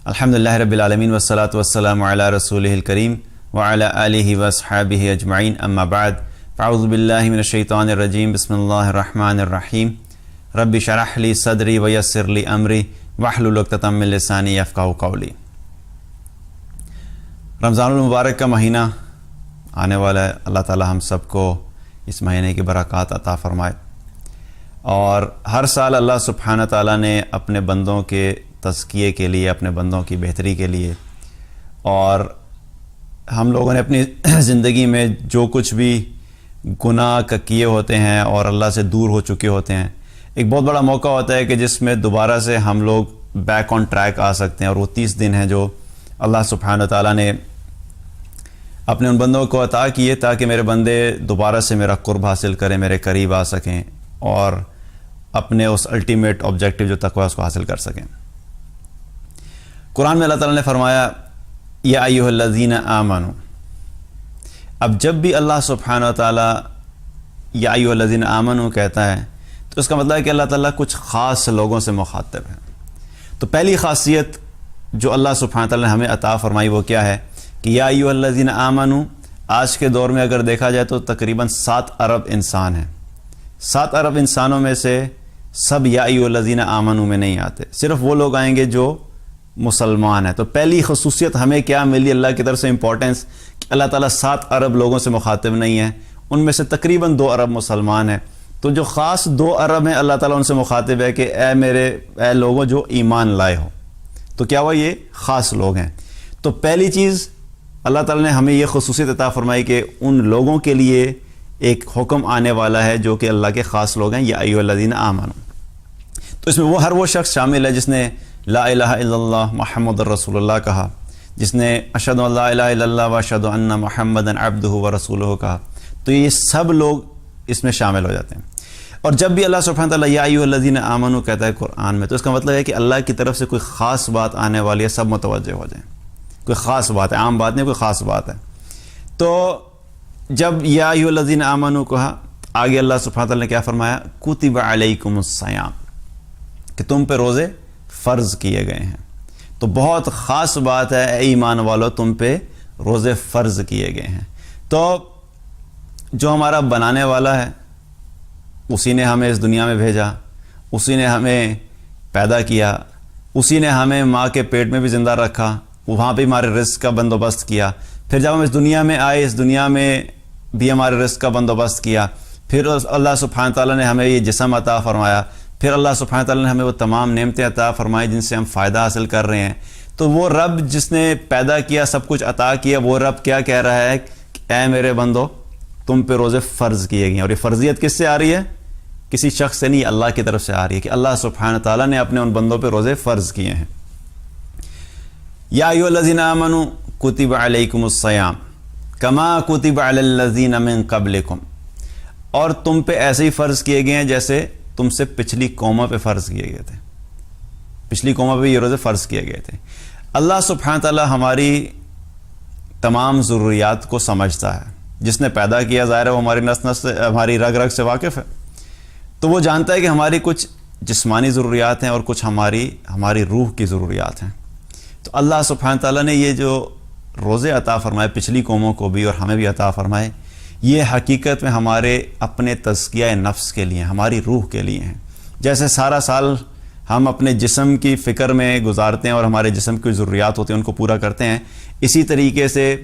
الحمدللہ رب العالمین والصلاة والسلام علی رسولہ الکریم وعلی آلہ واصحابہ اجمعین اما بعد فاعوذ باللہ من الشیطان الرجیم بسم اللہ الرحمن الرحیم رب اشرح لی صدری ویسر لی امری واحلل عقدۃ من لسانی یفقہوا قولی۔ رمضان المبارک کا مہینہ آنے والا ہے، اللہ تعالی ہم سب کو اس مہینے کی برکات عطا فرمائے، اور ہر سال اللہ سبحانہ تعالیٰ نے اپنے بندوں کے تزکیے کے لیے، اپنے بندوں کی بہتری کے لیے، اور ہم لوگوں نے اپنی زندگی میں جو کچھ بھی گناہ کیے ہوتے ہیں اور اللہ سے دور ہو چکے ہوتے ہیں، ایک بہت بڑا موقع ہوتا ہے کہ جس میں دوبارہ سے ہم لوگ بیک آن ٹریک آ سکتے ہیں، اور وہ 30 دن ہیں جو اللہ سبحانہ تعالیٰ نے اپنے ان بندوں کو عطا کیے تاکہ میرے بندے دوبارہ سے میرا قرب حاصل کریں، میرے قریب آ سکیں اور اپنے اس الٹیمیٹ آبجیکٹیو جو تقویٰ اس کو حاصل کر سکیں۔ قرآن میں اللہ تعالیٰ نے فرمایا یا ایھا الذین آمنوا۔ اب جب بھی اللہ سبحانہ تعالیٰ یا ایھا الذین آمنوا کہتا ہے تو اس کا مطلب ہے کہ اللہ تعالیٰ کچھ خاص لوگوں سے مخاطب ہے۔ تو پہلی خاصیت جو اللہ سبحانہ تعالیٰ نے ہمیں عطا فرمائی وہ کیا ہے کہ یا ایھا الذین آمنوا، آج کے دور میں اگر دیکھا جائے تو تقریباً 7 ارب انسان ہیں۔ 7 ارب انسانوں میں سے سب یا ایھا الذین آمنوا میں نہیں آتے، صرف وہ لوگ آئیں گے جو مسلمان ہیں۔ تو پہلی خصوصیت ہمیں کیا ملی اللہ کی طرف سے امپورٹنس، کہ اللہ تعالیٰ 7 ارب لوگوں سے مخاطب نہیں ہے، ان میں سے تقریباً 2 ارب مسلمان ہیں۔ تو جو خاص 2 ارب ہیں اللہ تعالیٰ ان سے مخاطب ہے کہ اے لوگوں جو ایمان لائے ہو۔ تو کیا ہوا، یہ خاص لوگ ہیں۔ تو پہلی چیز اللہ تعالیٰ نے ہمیں یہ خصوصیت عطا فرمائی کہ ان لوگوں کے لیے ایک حکم آنے والا ہے جو کہ اللہ کے خاص لوگ ہیں، یا ایھا الذین آمنوا۔ تو اس میں ہر وہ شخص شامل ہے جس نے لا الہ الا اللہ محمد رسول اللہ کہا، جس نے اشہد ان لا الہ الا اللہ واشہد ان محمدا عبدہ ورسولہ کہا۔ تو یہ سب لوگ اس میں شامل ہو جاتے ہیں۔ اور جب بھی اللہ سبحانہ تعالیٰ یا ایھا الذین آمنوا کہتا ہے قرآن میں، تو اس کا مطلب ہے کہ اللہ کی طرف سے کوئی خاص بات آنے والی ہے، سب متوجہ ہو جائیں۔ کوئی خاص بات ہے، عام بات نہیں، کوئی خاص بات ہے۔ تو جب یا ایھا الذین آمنوا کہا، آگے اللہ سبحانہ تعالیٰ نے کیا فرمایا، کتب علیکم الصیام، کہ تم پہ روزے فرض کیے گئے ہیں۔ تو بہت خاص بات ہے، اے ایمان والو تم پہ روزے فرض کیے گئے ہیں۔ تو جو ہمارا بنانے والا ہے اسی نے ہمیں اس دنیا میں بھیجا، اسی نے ہمیں پیدا کیا، اسی نے ہمیں ماں کے پیٹ میں بھی زندہ رکھا، وہاں پہ ہمارے رزق کا بندوبست کیا، پھر جب ہم اس دنیا میں آئے اس دنیا میں بھی ہمارے رزق کا بندوبست کیا، پھر اللہ سبحانہ تعالیٰ نے ہمیں یہ جسم عطا فرمایا، پھر اللہ سبحانہ تعالیٰ نے ہمیں وہ تمام نعمتیں عطا فرمائی جن سے ہم فائدہ حاصل کر رہے ہیں۔ تو وہ رب جس نے پیدا کیا، سب کچھ عطا کیا، وہ رب کیا کہہ رہا ہے کہ اے میرے بندو تم پہ روزے فرض کیے گئے ہیں۔ اور یہ فرضیت کس سے آ رہی ہے؟ کسی شخص سے نہیں، اللہ کی طرف سے آ رہی ہے کہ اللہ سبحانہ تعالیٰ نے اپنے ان بندوں پہ روزے فرض کیے ہیں۔ یا ایھا الذین آمنوا کتب علیکم الصیام کما کتب علی الذین من قبلکم، اور تم پہ ایسے ہی فرض کیے گئے ہیں جیسے تم سے پچھلی قوموں پہ فرض کیے گئے تھے۔ پچھلی قوموں پہ یہ روزے فرض کیے گئے تھے۔ اللہ سبحانہ تعالیٰ ہماری تمام ضروریات کو سمجھتا ہے۔ جس نے پیدا کیا ظاہر ہے وہ ہماری نس نس سے، ہماری رگ رگ سے واقف ہے، تو وہ جانتا ہے کہ ہماری کچھ جسمانی ضروریات ہیں اور کچھ ہماری روح کی ضروریات ہیں۔ تو اللہ سبحانہ تعالیٰ نے یہ جو روزے عطا فرمائے پچھلی قوموں کو بھی اور ہمیں بھی عطا فرمائے، یہ حقیقت میں ہمارے اپنے تزکیہ نفس کے لیے، ہماری روح کے لیے ہیں۔ جیسے سارا سال ہم اپنے جسم کی فکر میں گزارتے ہیں اور ہمارے جسم کی ضروریات ہوتی ہیں ان کو پورا کرتے ہیں، اسی طریقے سے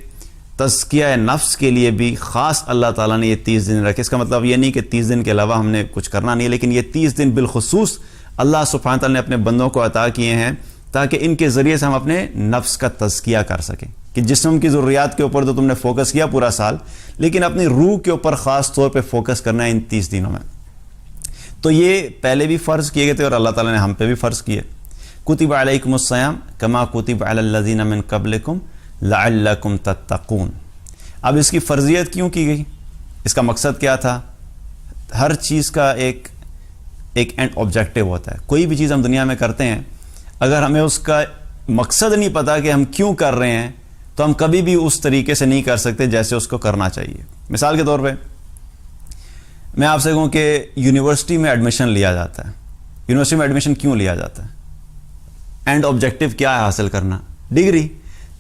تزکیہ نفس کے لیے بھی خاص اللہ تعالیٰ نے یہ 30 دن رکھے۔ اس کا مطلب یہ نہیں کہ 30 دن کے علاوہ ہم نے کچھ کرنا نہیں ہے، لیکن یہ 30 دن بالخصوص اللہ سبحانہ تعالیٰ نے اپنے بندوں کو عطا کیے ہیں تاکہ ان کے ذریعے سے ہم اپنے نفس کا تزکیہ کر سکیں۔ کہ جسم کی ضروریات کے اوپر تو تم نے فوکس کیا پورا سال، لیکن اپنی روح کے اوپر خاص طور پہ فوکس کرنا ہے ان 30 دنوں میں۔ تو یہ پہلے بھی فرض کیے گئے تھے اور اللہ تعالیٰ نے ہم پہ بھی فرض کیے۔ کتب علیکم الصیام کما کتب علی الذین من قبلکم لعلکم تتقون۔ اب اس کی فرضیت کیوں کی گئی؟ اس کا مقصد کیا تھا؟ ہر چیز کا ایک اینڈ آبجیکٹیو ہوتا ہے۔ کوئی بھی چیز ہم دنیا میں کرتے ہیں، اگر ہمیں اس کا مقصد نہیں پتا کہ ہم کیوں کر رہے ہیں تو ہم کبھی بھی اس طریقے سے نہیں کر سکتے جیسے اس کو کرنا چاہیے۔ مثال کے طور پہ میں آپ سے کہوں کہ یونیورسٹی میں ایڈمیشن لیا جاتا ہے، یونیورسٹی میں ایڈمیشن کیوں لیا جاتا ہے؟ اینڈ آبجیکٹو کیا ہے حاصل کرنا؟ ڈگری،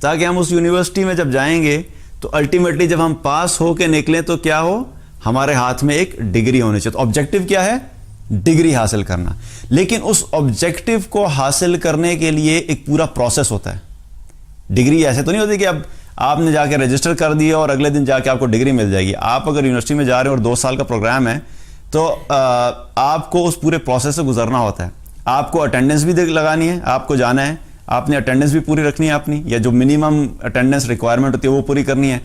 تاکہ ہم اس یونیورسٹی میں جب جائیں گے تو الٹیمیٹلی جب ہم پاس ہو کے نکلیں تو کیا ہو، ہمارے ہاتھ میں ایک ڈگری ہونی چاہیے۔ تو آبجیکٹو کیا ہے؟ ڈگری حاصل کرنا۔ لیکن اس آبجیکٹو کو حاصل کرنے کے لیے ایک پورا پروسیس ہوتا ہے۔ ڈگری ایسے تو نہیں ہوتی کہ اب آپ نے جا کے رجسٹر کر دیا اور اگلے دن جا کے آپ کو ڈگری مل جائے گی۔ آپ اگر یونیورسٹی میں جا رہے ہیں اور 2 سال کا پروگرام ہے تو آپ کو اس پورے پروسیس سے گزرنا ہوتا ہے۔ آپ کو اٹینڈنس بھی لگانی ہے، آپ کو جانا ہے، آپ نے اٹینڈنس بھی پوری رکھنی ہے اپنی، یا جو منیمم اٹینڈنس ریکوائرمنٹ ہوتی ہے وہ پوری کرنی ہے۔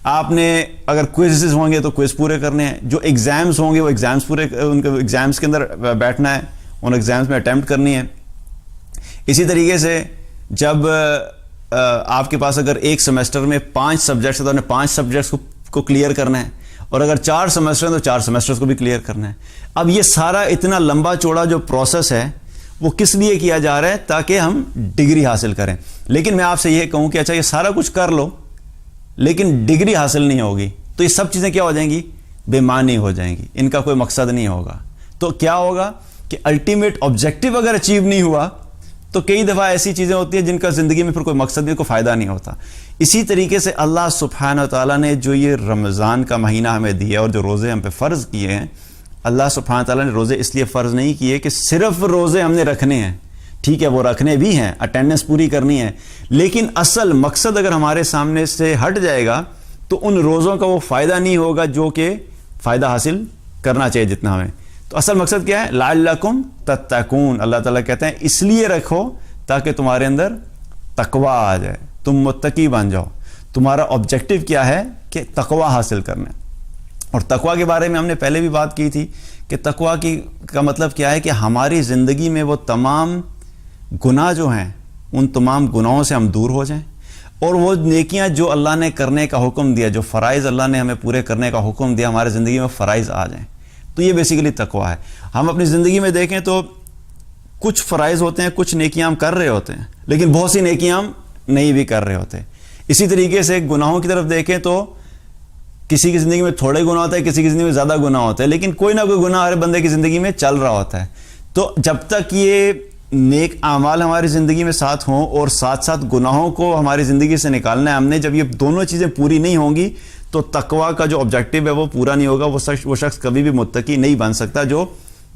آپ نے اگر کوئزز ہوں گے تو کوئز پورے کرنے ہیں، جو ایگزامز ہوں گے وہ ایگزامز پورے، ان کے ایگزامز کے اندر بیٹھنا ہے، ان ایگزامز میں اٹیمپٹ کرنی ہے۔ اسی طریقے سے جب آپ کے پاس اگر ایک سیمسٹر میں 5 سبجیکٹس ہیں تو آپ نے 5 سبجیکٹس کو کلیئر کرنا ہے، اور اگر 4 سیمسٹر ہیں تو 4 سیمسٹرز کو بھی کلیئر کرنا ہے۔ اب یہ سارا اتنا لمبا چوڑا جو پروسیس ہے وہ کس لیے کیا جا رہا ہے؟ تاکہ ہم ڈگری حاصل کریں۔ لیکن میں آپ سے یہ کہوں کہ اچھا یہ سارا کچھ کر لو لیکن ڈگری حاصل نہیں ہوگی تو یہ سب چیزیں کیا ہو جائیں گی؟ بے معنی ہو جائیں گی، ان کا کوئی مقصد نہیں ہوگا۔ تو کیا ہوگا کہ الٹیمیٹ آبجیکٹو اگر اچیو نہیں ہوا تو کئی دفعہ ایسی چیزیں ہوتی ہیں جن کا زندگی میں پھر کوئی مقصد نہیں، کوئی فائدہ نہیں ہوتا۔ اسی طریقے سے اللہ سبحانہ وتعالیٰ نے جو یہ رمضان کا مہینہ ہمیں دیا اور جو روزے ہم پہ فرض کیے ہیں، اللہ سبحانہ وتعالیٰ نے روزے اس لیے فرض نہیں کیے کہ صرف روزے ہم نے رکھنے ہیں، ٹھیک ہے وہ رکھنے بھی ہیں، اٹینڈنس پوری کرنی ہے، لیکن اصل مقصد اگر ہمارے سامنے سے ہٹ جائے گا تو ان روزوں کا وہ فائدہ نہیں ہوگا جو کہ فائدہ حاصل کرنا چاہیے جتنا ہمیں۔ تو اصل مقصد کیا ہے؟ لعلکم تتقون، اللہ تعالیٰ کہتے ہیں اس لیے رکھو تاکہ تمہارے اندر تقوی آ جائے، تم متقی بن جاؤ۔ تمہارا آبجیکٹو کیا ہے؟ کہ تقوی حاصل کرنا ہے۔ اور تقوی کے بارے میں ہم نے پہلے بھی بات کی تھی کہ تقوی کا مطلب کیا ہے کہ ہماری زندگی میں وہ تمام گناہ جو ہیں ان تمام گناہوں سے ہم دور ہو جائیں، اور وہ نیکیاں جو اللہ نے کرنے کا حکم دیا، جو فرائض اللہ نے ہمیں پورے کرنے کا حکم دیا، ہمارے زندگی میں فرائض آ جائیں۔ تو یہ بیسیکلی تقوی ہے۔ ہم اپنی زندگی میں دیکھیں تو کچھ فرائض ہوتے ہیں، کچھ نیکیاں ہم کر رہے ہوتے ہیں، لیکن بہت سی نیکیاں ہم نہیں بھی کر رہے ہوتے۔ اسی طریقے سے گناہوں کی طرف دیکھیں تو کسی کی زندگی میں تھوڑے گناہ ہوتے ہیں، کسی کی زندگی میں زیادہ گناہ ہوتے ہیں، لیکن کوئی نہ کوئی گناہ ہر بندے کی زندگی میں چل رہا ہوتا ہے۔ تو جب تک یہ نیک اعمال ہماری زندگی میں ساتھ ہوں اور ساتھ ساتھ گناہوں کو ہماری زندگی سے نکالنا ہے ہم نے، جب یہ دونوں چیزیں پوری نہیں ہوں گی تو تقوی کا جو آبجیکٹو ہے وہ پورا نہیں ہوگا۔ وہ شخص کبھی بھی متقی نہیں بن سکتا جو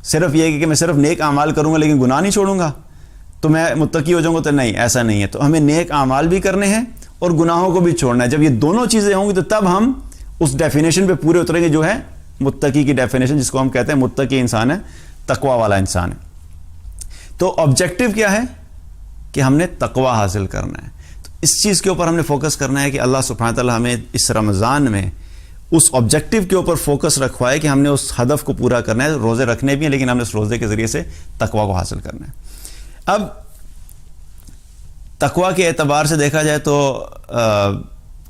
صرف یہ کہ میں صرف نیک اعمال کروں گا لیکن گناہ نہیں چھوڑوں گا تو میں متقی ہو جاؤں گا، تو نہیں، ایسا نہیں ہے۔ تو ہمیں نیک اعمال بھی کرنے ہیں اور گناہوں کو بھی چھوڑنا ہے۔ جب یہ دونوں چیزیں ہوں گی تو تب ہم اس ڈیفینیشن پہ پورے اتریں گے جو ہے متقی کی ڈیفینیشن، جس کو ہم کہتے ہیں متقی انسان ہے، تقوی والا انسان ہے۔ تو آبجیکٹو کیا ہے؟ کہ ہم نے تقوی حاصل کرنا ہے۔ تو اس چیز کے اوپر ہم نے فوکس کرنا ہے کہ اللہ سبحانہ تعالیٰ ہمیں اس رمضان میں اس آبجیکٹو کے اوپر فوکس رکھوائے کہ ہم نے اس ہدف کو پورا کرنا ہے۔ روزے رکھنے بھی ہیں لیکن ہم نے اس روزے کے ذریعے سے تقوی کو حاصل کرنا ہے۔ اب تقوی کے اعتبار سے دیکھا جائے تو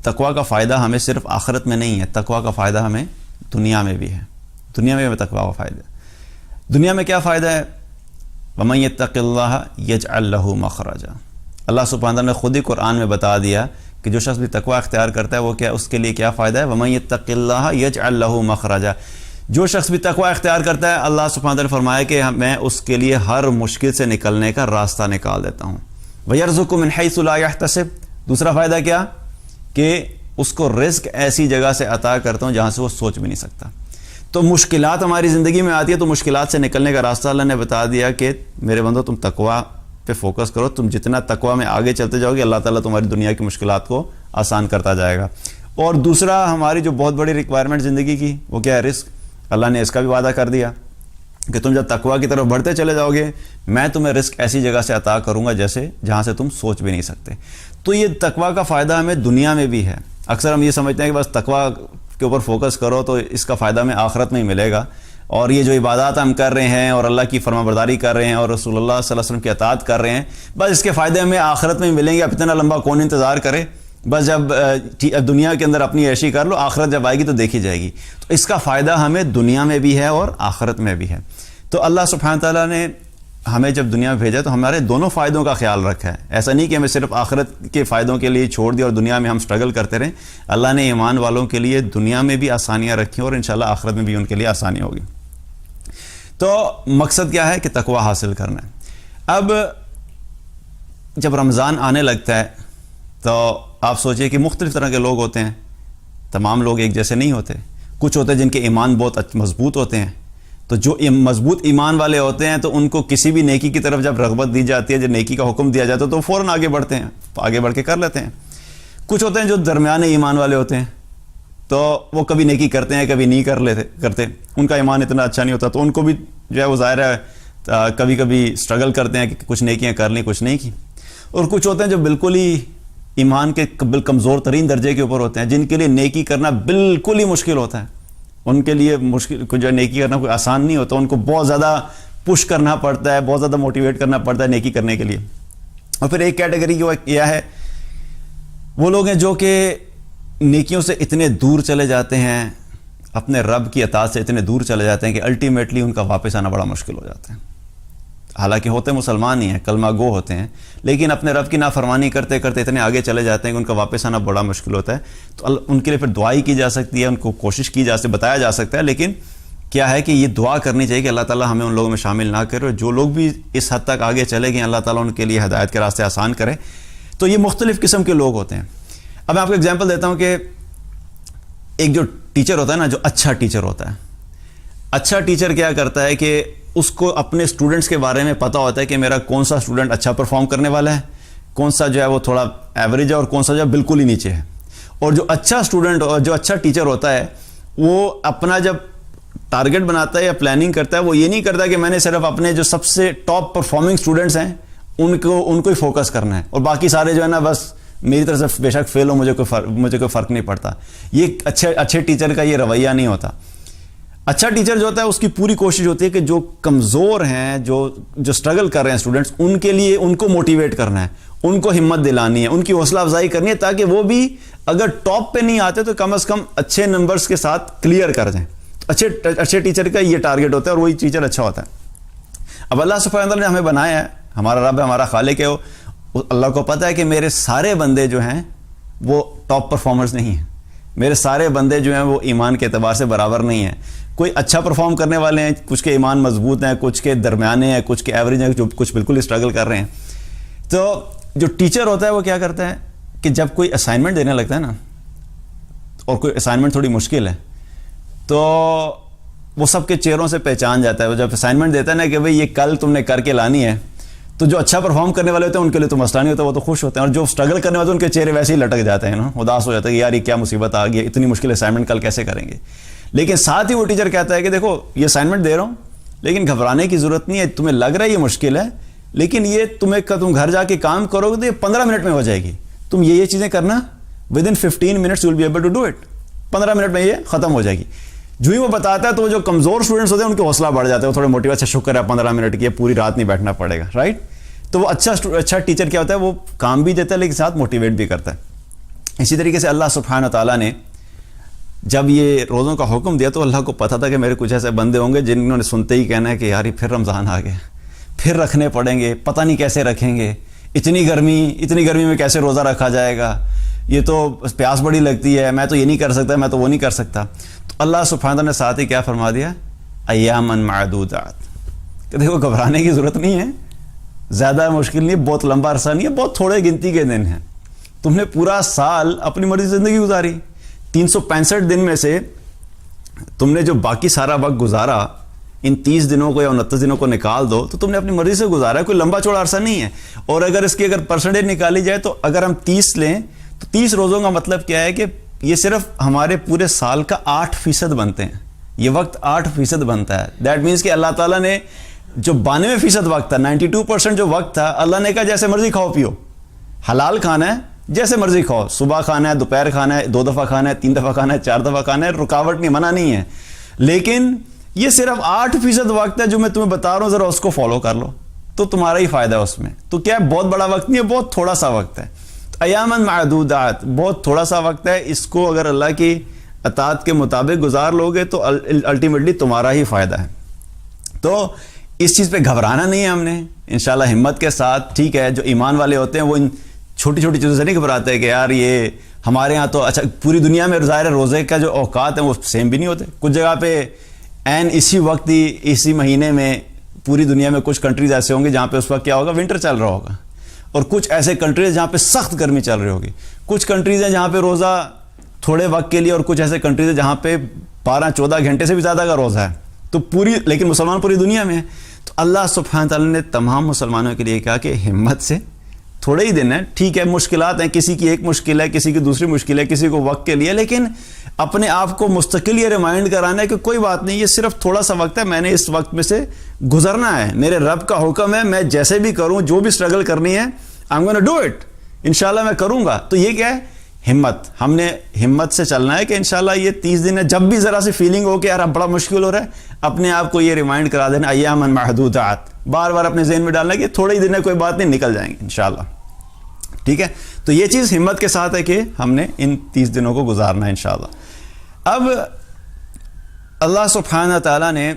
تقوی کا فائدہ ہمیں صرف آخرت میں نہیں ہے، تقوی کا فائدہ ہمیں دنیا میں بھی ہے۔ دنیا میں ہمیں تقوی کا فائدہ ہے۔ دنیا میں کیا فائدہ ہے؟ وَمَن يَتَّقِ اللَّهَ يَجْعَلْ لَهُ مَخْرَجًا، اللہ سبحانہ تعالیٰ نے خود ہی قرآن میں بتا دیا کہ جو شخص بھی تقوی اختیار کرتا ہے وہ کیا، اس کے لیے کیا فائدہ ہے؟ وَمَن يَتَّقِ اللَّهَ يَجْعَلْ لَهُ مَخْرَجًا، جو شخص بھی تقوی اختیار کرتا ہے اللہ سبحانہ تعالیٰ نے فرمایا کہ میں اس کے لیے ہر مشکل سے نکلنے کا راستہ نکال دیتا ہوں۔ وَيَرْزُقُهُ مِنْ حَيْثُ لَا يَحْتَسِبُ، دوسرا فائدہ کیا کہ اس کو رزق ایسی جگہ سے عطا کرتا ہوں جہاں سے وہ سوچ بھی نہیں سکتا۔ تو مشکلات ہماری زندگی میں آتی ہے تو مشکلات سے نکلنے کا راستہ اللہ نے بتا دیا کہ میرے بندو تم تقوی پہ فوکس کرو، تم جتنا تقوی میں آگے چلتے جاؤ گے اللہ تعالیٰ تمہاری دنیا کی مشکلات کو آسان کرتا جائے گا۔ اور دوسرا ہماری جو بہت بڑی ریکوائرمنٹ زندگی کی وہ کیا ہے؟ رزق۔ اللہ نے اس کا بھی وعدہ کر دیا کہ تم جب تقوی کی طرف بڑھتے چلے جاؤ گے میں تمہیں رزق ایسی جگہ سے عطا کروں گا جہاں سے تم سوچ بھی نہیں سکتے۔ تو یہ تقوی کا فائدہ ہمیں دنیا میں بھی ہے۔ اکثر ہم یہ سمجھتے ہیں کہ بس تقوی کے اوپر فوکس کرو تو اس کا فائدہ ہمیں آخرت میں ہی ملے گا، اور یہ جو عبادات ہم کر رہے ہیں اور اللہ کی فرما برداری کر رہے ہیں اور رسول اللہ صلی اللہ علیہ وسلم کی اطاعت کر رہے ہیں بس اس کے فائدے ہمیں آخرت میں ہی ملیں گے۔ اب اتنا لمبا کون انتظار کرے، بس جب دنیا کے اندر اپنی عیشی کر لو، آخرت جب آئے گی تو دیکھی جائے گی۔ تو اس کا فائدہ ہمیں دنیا میں بھی ہے اور آخرت میں بھی ہے۔ تو اللہ سبحانہ تعالیٰ نے ہمیں جب دنیا میں بھیجا تو ہمارے دونوں فائدوں کا خیال رکھا ہے۔ ایسا نہیں کہ ہمیں صرف آخرت کے فائدوں کے لیے چھوڑ دیا اور دنیا میں ہم سٹرگل کرتے رہیں۔ اللہ نے ایمان والوں کے لیے دنیا میں بھی آسانیاں رکھی اور انشاءاللہ آخرت میں بھی ان کے لیے آسانی ہوگی۔ تو مقصد کیا ہے کہ تقوی حاصل کرنا ہے۔ اب جب رمضان آنے لگتا ہے تو آپ سوچئے کہ مختلف طرح کے لوگ ہوتے ہیں، تمام لوگ ایک جیسے نہیں ہوتے. کچھ ہوتے ہیں جن کے ایمان بہت مضبوط ہوتے ہیں، تو جو مضبوط ایمان والے ہوتے ہیں تو ان کو کسی بھی نیکی کی طرف جب رغبت دی جاتی ہے، جب نیکی کا حکم دیا جاتا ہے تو فوراً آگے بڑھتے ہیں، آگے بڑھ کے کر لیتے ہیں. کچھ ہوتے ہیں جو درمیانے ایمان والے ہوتے ہیں، تو وہ کبھی نیکی کرتے ہیں کبھی نہیں کرتے، ان کا ایمان اتنا اچھا نہیں ہوتا، تو ان کو بھی جو ہے وہ ظاہر ہے کبھی کبھی اسٹرگل کرتے ہیں کہ کچھ نیکیاں کر لیں کچھ نہیں کی. اور کچھ ہوتے ہیں جو بالکل ہی ایمان کے کمزور ترین درجے کے اوپر ہوتے ہیں، جن کے لیے نیکی کرنا بالکل ہی مشکل ہوتا ہے. ان کے لیے مشکل جو نیکی کرنا کوئی آسان نہیں ہوتا، ان کو بہت زیادہ پش کرنا پڑتا ہے، بہت زیادہ موٹیویٹ کرنا پڑتا ہے نیکی کرنے کے لیے. اور پھر ایک کیٹیگری کیا ہے، وہ لوگ ہیں جو کہ نیکیوں سے اتنے دور چلے جاتے ہیں، اپنے رب کی اطاعت سے اتنے دور چلے جاتے ہیں کہ الٹیمیٹلی ان کا واپس آنا بڑا مشکل ہو جاتا ہے. حالانکہ ہوتے مسلمان ہی ہیں، کلمہ گو ہوتے ہیں، لیکن اپنے رب کی نافرمانی کرتے کرتے اتنے آگے چلے جاتے ہیں کہ ان کا واپس آنا بڑا مشکل ہوتا ہے. تو ان کے لیے پھر دعائی کی جا سکتی ہے، ان کو کوشش کی جا سکتی، بتایا جا سکتا ہے، لیکن کیا ہے کہ یہ دعا کرنی چاہیے کہ اللہ تعالیٰ ہمیں ان لوگوں میں شامل نہ کرے. جو لوگ بھی اس حد تک آگے چلے گئے اللہ تعالیٰ ان کے لیے ہدایت کے راستے آسان کرے. تو یہ مختلف قسم کے لوگ ہوتے ہیں. اب میں آپ کو ایگزامپل دیتا ہوں کہ ایک جو ٹیچر ہوتا ہے نا، جو اچھا ٹیچر ہوتا ہے، اچھا ٹیچر کیا کرتا ہے کہ اس کو اپنے اسٹوڈنٹس کے بارے میں پتہ ہوتا ہے کہ میرا کون سا اسٹوڈنٹ اچھا پرفارم کرنے والا ہے، کون سا جو ہے وہ تھوڑا ایوریج ہے، اور کون سا جو ہے بالکل ہی نیچے ہے. اور جو اچھا اسٹوڈنٹ اور جو اچھا ٹیچر ہوتا ہے وہ اپنا جب ٹارگٹ بناتا ہے یا پلاننگ کرتا ہے، وہ یہ نہیں کرتا کہ میں نے صرف اپنے جو سب سے ٹاپ پرفارمنگ اسٹوڈنٹس ہیں ان کو ہی فوکس کرنا ہے، اور باقی سارے جو ہے نا بس میری طرف سے بے شک فیل ہو، مجھے کوئی فرق نہیں پڑتا. یہ اچھے ٹیچر کا یہ رویہ نہیں ہوتا. اچھا ٹیچر جو ہوتا ہے اس کی پوری کوشش ہوتی ہے کہ جو کمزور ہیں، جو اسٹرگل کر رہے ہیں اسٹوڈنٹس، ان کے لیے ان کو موٹیویٹ کرنا ہے، ان کو ہمت دلانی ہے، ان کی حوصلہ افزائی کرنی ہے، تاکہ وہ بھی اگر ٹاپ پہ نہیں آتے تو کم از کم اچھے نمبرز کے ساتھ کلیئر کر جائیں. اچھے ٹیچر کا یہ ٹارگٹ ہوتا ہے، اور وہی ٹیچر اچھا ہوتا ہے. اب اللہ سبحانہ وتعالیٰ نے ہمیں بنایا ہے، ہمارا رب ہے، ہمارا خالق ہے، اللہ کو پتہ ہے کہ میرے سارے بندے جو ہیں وہ ٹاپ پرفارمرز نہیں ہیں، میرے سارے بندے جو ہیں وہ ایمان کے اعتبار سے برابر نہیں ہیں. کوئی اچھا پرفارم کرنے والے ہیں، کچھ کے ایمان مضبوط ہیں، کچھ کے درمیانے ہیں، کچھ کے ایوریج ہیں، کچھ بالکل اسٹرگل کر رہے ہیں. تو جو ٹیچر ہوتا ہے وہ کیا کرتا ہے کہ جب کوئی اسائنمنٹ دینے لگتا ہے نا، اور کوئی اسائنمنٹ تھوڑی مشکل ہے، تو وہ سب کے چہروں سے پہچان جاتا ہے. وہ جب اسائنمنٹ دیتا ہے نا کہ بھئی یہ کل تم نے کر کے لانی ہے، تو جو اچھا پرفارم کرنے والے ہوتے ہیں ان کے لیے تو مسئلہ نہیں ہوتا، وہ تو خوش ہوتے ہیں. اور جو اسٹرگل کرنے والے ان کے چہرے ویسے ہی لٹک جاتے ہیں نا، اداس ہو جاتا ہے کہ یار یہ کیا مصیبت آ گئی، اتنی مشکل اسائنمنٹ کل کیسے کریں گے. لیکن ساتھ ہی وہ ٹیچر کہتا ہے کہ دیکھو یہ اسائنمنٹ دے رہا ہوں، لیکن گھبرانے کی ضرورت نہیں ہے. تمہیں لگ رہا ہے یہ مشکل ہے، لیکن یہ تم گھر جا کے کام کرو گے تو یہ 15 منٹ میں ہو جائے گی. تم یہ چیزیں کرنا، with in 15 minutes you will be able to do it. 15 minute میں یہ ختم ہو جائے گی. جو ہی وہ بتاتا ہے تو جو کمزور اسٹوڈنٹس ہوتے ہیں ان کے حوصلہ بڑھ جاتے ہیں، وہ تھوڑے موٹیویٹ، اچھا شکر ہے 15 منٹ کی، پوری رات نہیں بیٹھنا پڑے گا، رائٹ. تو وہ اچھا ٹیچر کیا ہوتا ہے، وہ کام بھی دیتا ہے لیکن ساتھ موٹیویٹ بھی کرتا ہے. اسی طریقے سے اللہ سبحانہ تعالیٰ نے جب یہ روزوں کا حکم دیا تو اللہ کو پتہ تھا کہ میرے کچھ ایسے بندے ہوں گے جنہوں نے سنتے ہی کہنا ہے کہ یار پھر رمضان آ گیا، پھر رکھنے پڑیں گے، پتہ نہیں کیسے رکھیں گے، اتنی گرمی میں کیسے روزہ رکھا جائے گا، یہ تو پیاس بڑی لگتی ہے، میں تو یہ نہیں کر سکتا، میں تو وہ نہیں کر سکتا. تو اللہ سبحانہ تعالیٰ نے ساتھ ہی کیا فرما دیا، ایاماً معدودات، کہ دیکھو گھبرانے کی ضرورت نہیں ہے، زیادہ مشکل نہیں ہے، بہت لمبا عرصہ نہیں ہے، بہت تھوڑے گنتی کے دن ہیں. تم نے پورا سال اپنی مرضی سے زندگی گزاری، 365 دن میں سے تم نے جو باقی سارا وقت گزارا، ان 30 دنوں کو یا 29 دنوں کو نکال دو تو تم نے اپنی مرضی سے گزارا ہے، کوئی لمبا چوڑا عرصہ نہیں ہے. اور اگر اس کی پرسنٹیج نکالی جائے تو اگر ہم 30 لیں تو 30 روزوں کا مطلب کیا ہے کہ یہ صرف ہمارے پورے سال کا 8% بنتے ہیں. یہ وقت 8% بنتا ہے. دیٹ مینس کہ اللہ تعالیٰ نے جو 92% وقت تھا، 92% جو وقت تھا، اللہ نے کہا جیسے مرضی کھاؤ پیو، حلال کھانا ہے جیسے مرضی کھاؤ، صبح کھانا ہے، دوپہر کھانا ہے، 2 دفعہ کھانا ہے، 3 دفعہ کھانا ہے، 4 دفعہ کھانا ہے، رکاوٹ نہیں، منع نہیں ہے. لیکن یہ صرف 8% وقت ہے جو میں تمہیں بتا رہا ہوں، ذرا اس کو فالو کر لو تو تمہارا ہی فائدہ ہے اس میں. تو کیا ہے، بہت بڑا وقت نہیں ہے، بہت تھوڑا سا وقت ہے. ایاماً معدودات، بہت تھوڑا سا وقت ہے. اس کو اگر اللہ کی اطاعت کے مطابق گزار لوگے تو الٹیمیٹلی تمہارا ہی فائدہ ہے. تو اس چیز پہ گھبرانا نہیں ہے ہم نے، انشاءاللہ ہمت کے ساتھ. ٹھیک ہے، جو ایمان والے ہوتے ہیں وہ ان چھوٹی چھوٹی چیزوں سے نہیں گھبراتے کہ یار یہ ہمارے ہاں تو اچھا، پوری دنیا میں ظاہر روزے کا جو اوقات ہیں وہ سیم بھی نہیں ہوتے. کچھ جگہ پہ اسی وقت ہی اسی مہینے میں پوری دنیا میں کچھ کنٹریز ایسے ہوں گے جہاں پہ اس وقت کیا ہوگا، ونٹر چل رہا ہوگا. اور کچھ ایسے کنٹریز جہاں پہ سخت گرمی چل رہی ہوگی. کچھ کنٹریز ہیں جہاں پہ روزہ تھوڑے وقت کے لیے, اور کچھ ایسے کنٹریز ہیں جہاں پہ 12-14 گھنٹے سے بھی زیادہ کا روزہ ہے. تو لیکن مسلمان پوری دنیا میں ہیں. تو اللہ سبحانہ تعالیٰ نے تمام مسلمانوں کے لیے کہا کہ ہمت سے, تھوڑے ہی دن ہیں, ٹھیک ہے مشکلات ہیں, کسی کی ایک مشکل ہے, کسی کی دوسری مشکل ہے, کسی کو وقت کے لیے, لیکن اپنے آپ کو مستقل یہ ریمائنڈ کرانا ہے کہ کوئی بات نہیں, یہ صرف تھوڑا سا وقت ہے, میں نے اس وقت میں سے گزرنا ہے, میرے رب کا حکم ہے, میں جیسے بھی کروں, جو بھی اسٹرگل کرنی ہے, I'm gonna do it, انشاءاللہ میں کروں گا. تو یہ کیا ہے؟ ہمت. ہم نے ہمت سے چلنا ہے کہ انشاءاللہ یہ 30 دن ہے. جب بھی ذرا سی فیلنگ ہو کہ یار اب بڑا مشکل ہو رہا ہے, اپنے آپ کو یہ ریمائنڈ کرا دینا, ایامن معدودات, بار بار اپنے ذہن میں ڈالنا کہ تھوڑے ہی دن ہے, کوئی بات نہیں, نکل جائیں گے انشاءاللہ. ٹھیک ہے, تو یہ چیز ہمت کے ساتھ ہے کہ ہم نے ان 30 دنوں کو گزارنا ہے انشاءاللہ. اب اللہ سبحانہ تعالیٰ نے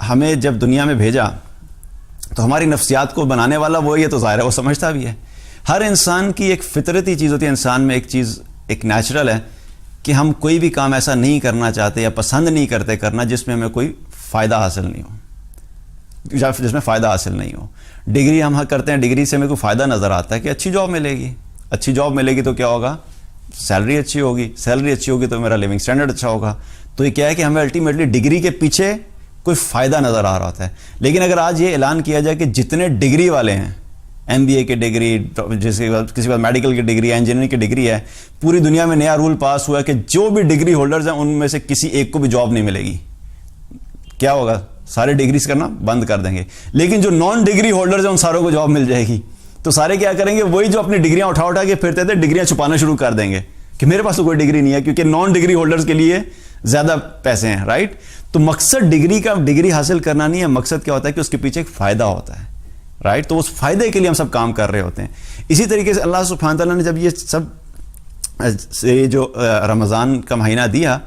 ہمیں جب دنیا میں بھیجا تو ہماری نفسیات کو بنانے والا وہ, یہ تو ظاہر ہے وہ سمجھتا بھی ہے. ہر انسان کی ایک فطرتی چیز ہوتی ہے, انسان میں ایک چیز ایک نیچرل ہے کہ ہم کوئی بھی کام ایسا نہیں کرنا چاہتے یا پسند نہیں کرتے کرنا جس میں ہمیں کوئی فائدہ حاصل نہیں ہو, جس میں فائدہ حاصل نہیں ہو. ڈگری ہم کرتے ہیں, ڈگری سے ہمیں کوئی فائدہ نظر آتا ہے کہ اچھی جاب ملے گی, اچھی جاب ملے گی تو کیا ہوگا, سیلری اچھی ہوگی, سیلری اچھی ہوگی تو میرا لیونگ سٹینڈرڈ اچھا ہوگا. تو یہ کیا ہے کہ ہمیں الٹیمیٹلی ڈگری کے پیچھے کوئی فائدہ نظر آ رہا ہوتا ہے. لیکن اگر آج یہ اعلان کیا جائے کہ جتنے ڈگری والے ہیں, MBA کی ڈگری, جیسے کسی کے بعد میڈیکل کی ڈگری ہے, انجینئرنگ کی ڈگری ہے, پوری دنیا میں نیا رول پاس ہوا ہے کہ جو بھی ڈگری ہولڈرز ہیں ان میں سے کسی ایک کو بھی جاب نہیں ملے گی. کیا ہوگا, سارے ڈگریز کرنا بند کر دیں گے. لیکن جو نان ڈگری ہولڈرز ہیں ان ساروں کو جاب مل جائے گی. تو سارے کیا کریں گے, وہی جو اپنی ڈگریاں اٹھا کے پھرتے تھے, ڈگریاں چھپانا شروع کر دیں گے کہ میرے پاس تو کوئی ڈگری نہیں ہے, کیونکہ نان ڈگری ہولڈرز کے لیے زیادہ پیسے ہیں, رائٹ. تو مقصد ڈگری حاصل کرنا نہیں ہے, مقصد کیا ہوتا ہے کہ اس کے پیچھے ایک فائدہ ہوتا ہے, رائٹ. تو اس فائدے کے لیے ہم سب کام کر رہے ہوتے ہیں. اسی طریقے سے اللہ سبحانہ تعالیٰ نے جب یہ سب جو رمضان کا مہینہ دیا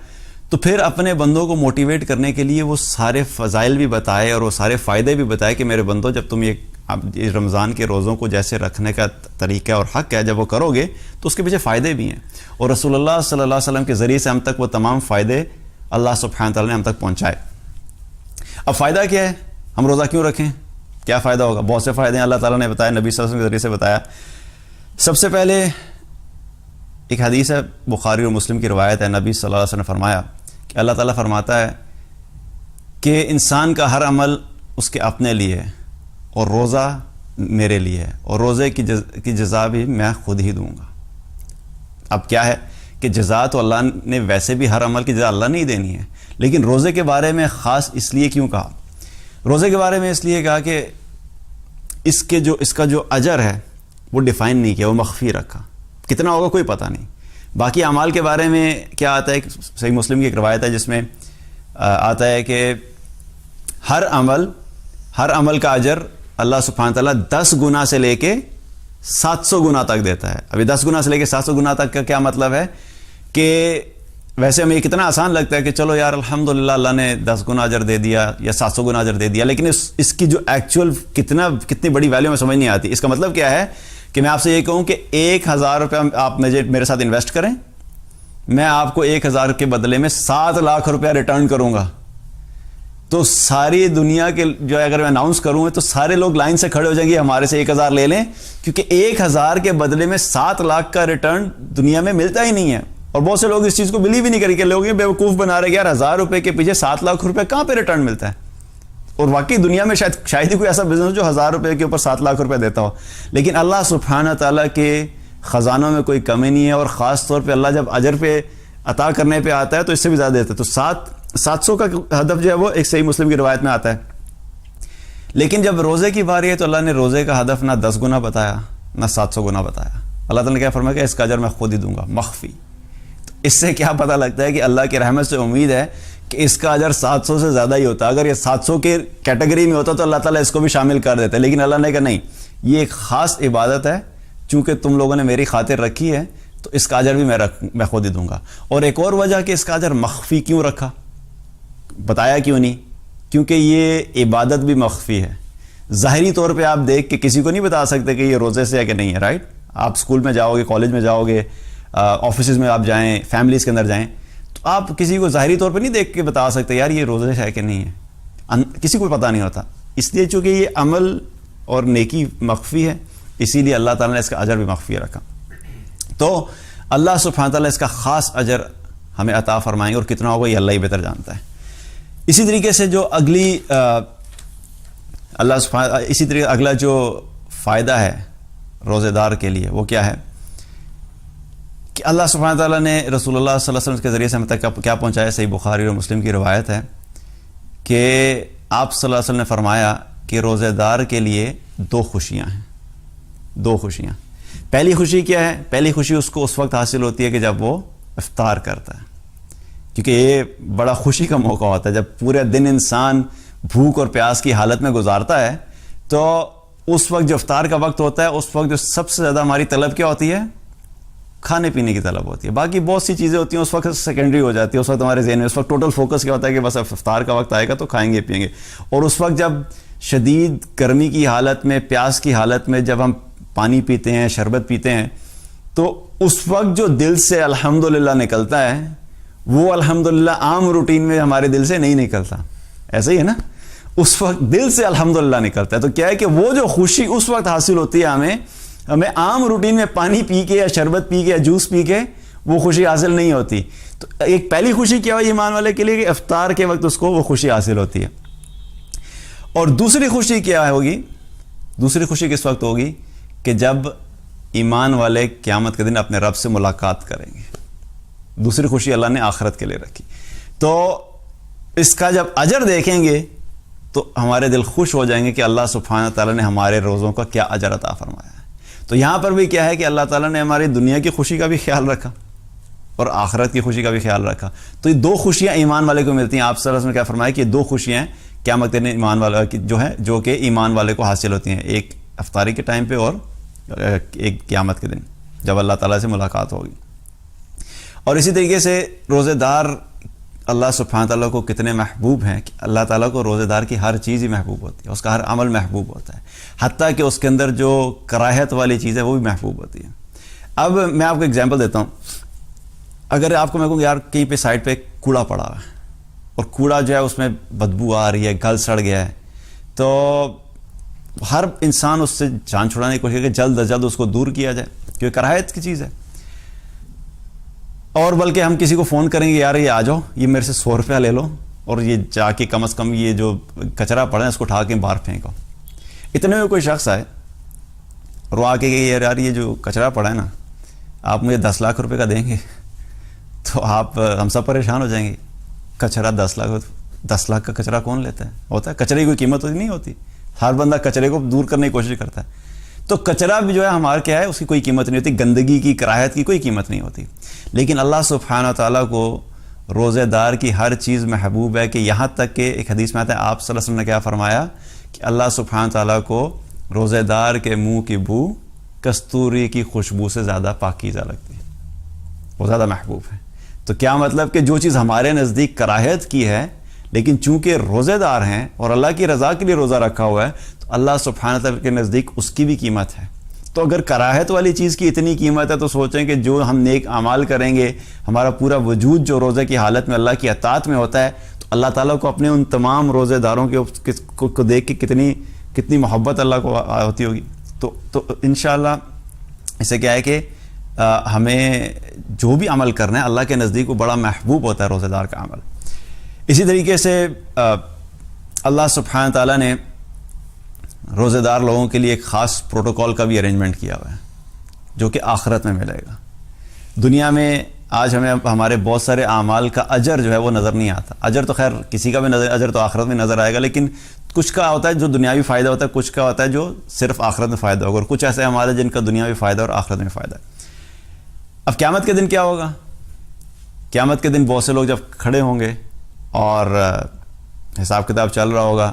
تو پھر اپنے بندوں کو موٹیویٹ کرنے کے لیے وہ سارے فضائل بھی بتائے اور وہ سارے فائدے بھی بتائے کہ میرے بندوں جب تم یہ رمضان کے روزوں کو جیسے رکھنے کا طریقہ اور حق ہے, جب وہ کرو گے تو اس کے پیچھے فائدے بھی ہیں. اور رسول اللہ صلی اللہ علیہ وسلم کے ذریعے سے ہم تک وہ تمام فائدے اللہ سبحانہ تعالیٰ نے ہم تک پہنچائے. اب فائدہ کیا ہے, ہم روزہ کیوں رکھیں, کیا فائدہ ہوگا؟ بہت سے فائدے ہیں اللہ تعالیٰ نے بتایا, نبی صلی اللہ علیہ وسلم کے ذریعے سے بتایا. سب سے پہلے ایک حدیث ہے, بخاری اور مسلم کی روایت ہے, نبی صلی اللہ علیہ وسلم نے فرمایا کہ اللہ تعالیٰ فرماتا ہے کہ انسان کا ہر عمل اس کے اپنے لیے ہے اور روزہ میرے لیے ہے, اور روزے کی جزا بھی میں خود ہی دوں گا. اب کیا ہے کہ جزا تو اللہ نے ویسے بھی ہر عمل کی جزا اللہ نہیں دینی ہے, لیکن روزے کے بارے میں خاص اس لیے کیوں کہا؟ روزے کے بارے میں اس لیے کہا کہ اس کا جو اجر ہے وہ ڈیفائن نہیں کیا, وہ مخفی رکھا. کتنا ہوگا کوئی پتہ نہیں. باقی اعمال کے بارے میں کیا آتا ہے, صحیح مسلم کی ایک روایت ہے جس میں آتا ہے کہ ہر عمل کا اجر اللہ سبحانہ تعالیٰ 10 گنا سے لے کے 700 گنا تک دیتا ہے. ابھی 10 گنا سے لے کے 700 گنا تک کا کیا مطلب ہے کہ ویسے ہمیں کتنا آسان لگتا ہے کہ چلو یار الحمدللہ اللہ نے 10 گنا اجر دے دیا یا 700 گنا اجر دے دیا, لیکن اس کی جو ایکچوئل کتنی بڑی ویلیو میں سمجھ نہیں آتی. اس کا مطلب کیا ہے کہ میں آپ سے یہ کہوں کہ 1000 روپے آپ میرے ساتھ انویسٹ کریں, میں آپ کو 1000 کے بدلے میں 7 لاکھ روپیہ ریٹرن کروں گا. تو ساری دنیا کے جو اگر میں اناؤنس کروں تو سارے لوگ لائن سے کھڑے ہو جائیں گے ہمارے سے 1000 لے لیں, کیونکہ 1000 کے بدلے میں 7 لاکھ کا ریٹرن دنیا میں ملتا ہی نہیں ہے. اور بہت سے لوگ اس چیز کو بلیو ہی نہیں کریں کہ لوگ بیوقوف بنا رہے کہ یار 1000 روپے کے پیچھے 7 لاکھ روپے کہاں پہ ریٹرن ملتا ہے. اور واقعی دنیا میں شاید ہی کوئی ایسا بزنس ہو جو 1000 روپے کے اوپر 7 لاکھ روپے دیتا ہو. لیکن اللہ سبحانہ تعالیٰ کے خزانوں میں کوئی کمی نہیں ہے, اور خاص طور پہ اللہ جب اجر پہ عطا کرنے پہ آتا ہے تو اس سے بھی زیادہ دیتا ہے. تو 700 کا ہدف جو ہے وہ ایک صحیح مسلم کی روایت میں آتا ہے. لیکن جب روزے کی باری ہے تو اللہ نے روزے کا ہدف نہ 10 گنا بتایا نہ 700 گنا بتایا. اللہ تعالیٰ نے کیا فرمایا کہ اس کا اجر میں خود ہی دوں گا, مخفی. تو اس سے کیا پتہ لگتا ہے کہ اللہ کی رحمت سے امید ہے کہ اس کا اجر 700 سے زیادہ ہی ہوتا. اگر یہ 700 کے کیٹیگری میں ہوتا تو اللہ تعالیٰ اس کو بھی شامل کر دیتا ہے, لیکن اللہ نے کہا نہیں, یہ ایک خاص عبادت ہے, چونکہ تم لوگوں نے میری خاطر رکھی ہے تو اس کا اجر بھی میں خود ہی دوں گا. اور ایک اور وجہ کہ اس کا اجر مخفی کیوں رکھا, بتایا کیوں نہیں, کیونکہ یہ عبادت بھی مخفی ہے. ظاہری طور پہ آپ دیکھ کے کسی کو نہیں بتا سکتے کہ یہ روزے سے ہے کہ نہیں ہے, رائٹ. آپ اسکول میں جاؤ گے, کالج میں جاؤ گے, آفیسز میں آپ جائیں, فیملیز کے اندر جائیں, تو آپ کسی کو ظاہری طور پہ نہیں دیکھ کے بتا سکتے یار یہ روزے سے ہے کہ نہیں ہے. کسی کو پتہ نہیں ہوتا, اس لیے چونکہ یہ عمل اور نیکی مخفی ہے, اسی لیے اللہ تعالیٰ نے اس کا اجر بھی مخفی رکھا. تو اللہ سبحانہ تعالیٰ اس کا خاص اجر ہمیں عطا فرمائیں گے، اور کتنا ہوگا یہ اللہ ہی بہتر جانتا ہے. اسی طریقے سے جو اگلا جو فائدہ ہے روزے دار کے لیے وہ کیا ہے کہ اللہ سبحانہ تعالیٰ نے رسول اللہ صلی اللہ علیہ وسلم کے ذریعے سے ہم تک کیا پہنچایا. صحیح بخاری اور مسلم کی روایت ہے کہ آپ صلی اللہ علیہ وسلم نے فرمایا کہ روزے دار کے لیے 2 خوشیاں ہیں. 2 خوشیاں. پہلی خوشی کیا ہے؟ پہلی خوشی اس کو اس وقت حاصل ہوتی ہے کہ جب وہ افطار کرتا ہے، کیونکہ یہ بڑا خوشی کا موقع ہوتا ہے. جب پورے دن انسان بھوک اور پیاس کی حالت میں گزارتا ہے تو اس وقت جو افطار کا وقت ہوتا ہے اس وقت جو سب سے زیادہ ہماری طلب کیا ہوتی ہے؟ کھانے پینے کی طلب ہوتی ہے. باقی بہت سی چیزیں ہوتی ہیں اس وقت سیکنڈری ہو جاتی ہے. اس وقت ہمارے ذہن میں اس وقت ٹوٹل فوکس کیا ہوتا ہے کہ بس افطار کا وقت آئے گا تو کھائیں گے پئیں گے. اور اس وقت جب شدید گرمی کی حالت میں، پیاس کی حالت میں جب ہم پانی پیتے ہیں، شربت پیتے ہیں، تو اس وقت جو دل سے الحمدللہ نکلتا ہے وہ الحمدللہ عام روٹین میں ہمارے دل سے نہیں نکلتا. ایسا ہی ہے نا؟ اس وقت دل سے الحمدللہ نکلتا ہے. تو کیا ہے کہ وہ جو خوشی اس وقت حاصل ہوتی ہے ہمیں عام روٹین میں پانی پی کے یا شربت پی کے یا جوس پی کے وہ خوشی حاصل نہیں ہوتی. تو ایک پہلی خوشی کیا ہوئی ایمان والے کے لیے کہ افطار کے وقت اس کو وہ خوشی حاصل ہوتی ہے. اور دوسری خوشی کیا ہوگی؟ دوسری خوشی کس وقت ہوگی؟ کہ جب ایمان والے قیامت کے دن اپنے رب سے ملاقات کریں گے. دوسری خوشی اللہ نے آخرت کے لیے رکھی. تو اس کا جب اجر دیکھیں گے تو ہمارے دل خوش ہو جائیں گے کہ اللہ سبحانہ تعالیٰ نے ہمارے روزوں کا کیا اجر عطا فرمایا ہے. تو یہاں پر بھی کیا ہے کہ اللہ تعالیٰ نے ہماری دنیا کی خوشی کا بھی خیال رکھا اور آخرت کی خوشی کا بھی خیال رکھا. تو یہ 2 خوشیاں ایمان والے کو ملتی ہیں. آپ صلی اللہ علیہ وسلم نے کیا فرمایا کہ یہ 2 خوشیاں ہیں قیامت کے دن ایمان والے کی جو کہ ایمان والے کو حاصل ہوتی ہیں. ایک افطاری کے ٹائم پہ اور ایک قیامت کے دن جب اللہ تعالیٰ سے ملاقات ہوگی. اور اسی طریقے سے روزے دار اللہ سبحانہ تعالیٰ کو کتنے محبوب ہیں کہ اللہ تعالیٰ کو روزے دار کی ہر چیز ہی محبوب ہوتی ہے. اس کا ہر عمل محبوب ہوتا ہے، حتیٰ کہ اس کے اندر جو کراہت والی چیز ہے وہ بھی محبوب ہوتی ہے. اب میں آپ کو ایگزامپل دیتا ہوں. اگر آپ کو میں کہوں یار کہیں پہ سائڈ پہ کوڑا پڑا ہوا ہے اور کوڑا جو ہے اس میں بدبو آ رہی ہے، گل سڑ گیا ہے، تو ہر انسان اس سے جان چھڑانے کی کوشش کرے کہ جلد از جلد اس کو دور کیا جائے، کیونکہ کراہت کی چیز ہے. اور بلکہ ہم کسی کو فون کریں گے یار یہ آ جاؤ، یہ میرے سے 100 روپیہ لے لو اور یہ جا کے کم از کم یہ جو کچرا پڑا ہے اس کو اٹھا کے باہر پھینکو. اتنے میں کوئی شخص آئے اور وہ آ کے کہ یار یہ جو کچرا پڑا ہے نا آپ مجھے 10 لاکھ روپے کا دیں گے، تو آپ ہم سب پریشان ہو جائیں گے. کچرا 10 لاکھ کا کچرا کون لیتا ہے؟ ہوتا ہے کچرے کی کوئی قیمت نہیں ہوتی. ہر بندہ کچرے کو دور کرنے کی کوشش کرتا ہے. تو کچرا بھی جو ہے ہمارا کیا ہے اس کی کوئی قیمت نہیں ہوتی، گندگی کی، کراہت کی کوئی قیمت نہیں ہوتی. لیکن اللہ سبحانہ تعالیٰ کو روزے دار کی ہر چیز محبوب ہے. کہ یہاں تک کہ ایک حدیث میں آتا ہے آپ صلی اللہ علیہ وسلم نے کیا فرمایا کہ اللہ سبحانہ تعالیٰ کو روزے دار کے منہ کی بو کستوری کی خوشبو سے زیادہ پاکیزہ لگتی ہے، وہ زیادہ محبوب ہے. تو کیا مطلب کہ جو چیز ہمارے نزدیک کراہت کی ہے لیکن چونکہ روزے دار ہیں اور اللہ کی رضا کے لیے روزہ رکھا ہوا ہے تو اللہ سبحانہ تعالیٰ کے نزدیک اس کی بھی قیمت ہے. تو اگر کراہت والی چیز کی اتنی قیمت ہے تو سوچیں کہ جو ہم نیک اعمال کریں گے، ہمارا پورا وجود جو روزے کی حالت میں اللہ کی اطاعت میں ہوتا ہے، تو اللہ تعالیٰ کو اپنے ان تمام روزے داروں کو دیکھ کے کتنی محبت اللہ کو ہوتی ہوگی. تو انشاءاللہ اس سے کیا ہے کہ ہمیں جو بھی عمل کرنا ہے اللہ کے نزدیک وہ بڑا محبوب ہوتا ہے روزے دار کا عمل. اسی طریقے سے اللہ سبحانہ تعالیٰ نے روزے دار لوگوں کے لیے ایک خاص پروٹوکول کا بھی ارینجمنٹ کیا ہوا ہے جو کہ آخرت میں ملے گا. دنیا میں آج ہمیں ہمارے بہت سارے اعمال کا اجر جو ہے وہ نظر نہیں آتا. اجر تو خیر کسی کا بھی نظر، اجر تو آخرت میں نظر آئے گا، لیکن کچھ کا ہوتا ہے جو دنیاوی فائدہ ہوتا ہے، کچھ کا ہوتا ہے جو صرف آخرت میں فائدہ ہوگا، اور کچھ ایسے اعمال ہیں جن کا دنیاوی فائدہ اور آخرت میں فائدہ ہے. اب قیامت کے دن کیا ہوگا؟ قیامت کے دن بہت سے لوگ جب کھڑے ہوں گے اور حساب کتاب چل رہا ہوگا،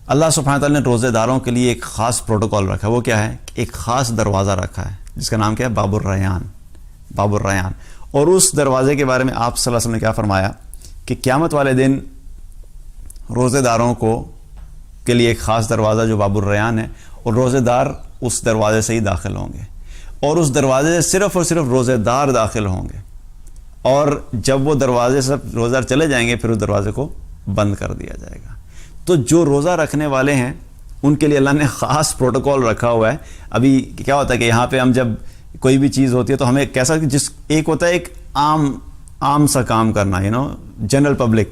اللہ سبحانہ تعالیٰ نے روزے داروں کے لیے ایک خاص پروٹوکول رکھا ہے. وہ کیا ہے؟ ایک خاص دروازہ رکھا ہے جس کا نام کیا ہے؟ باب الریان. باب الریان. اور اس دروازے کے بارے میں آپ صلی اللہ علیہ وسلم نے کیا فرمایا کہ قیامت والے دن روزے داروں کے لیے ایک خاص دروازہ جو باب الریان ہے، اور روزے دار اس دروازے سے ہی داخل ہوں گے، اور اس دروازے سے صرف اور صرف روزے دار داخل ہوں گے. اور جب وہ دروازے سے روزے دار چلے جائیں گے پھر اس دروازے کو بند کر دیا جائے گا. تو جو روزہ رکھنے والے ہیں ان کے لیے اللہ نے خاص پروٹوکول رکھا ہوا ہے. ابھی کیا ہوتا ہے کہ یہاں پہ ہم جب کوئی بھی چیز ہوتی ہے تو ہمیں کیسا ایک ہوتا ہے ایک عام سا کام کرنا، جنرل پبلک.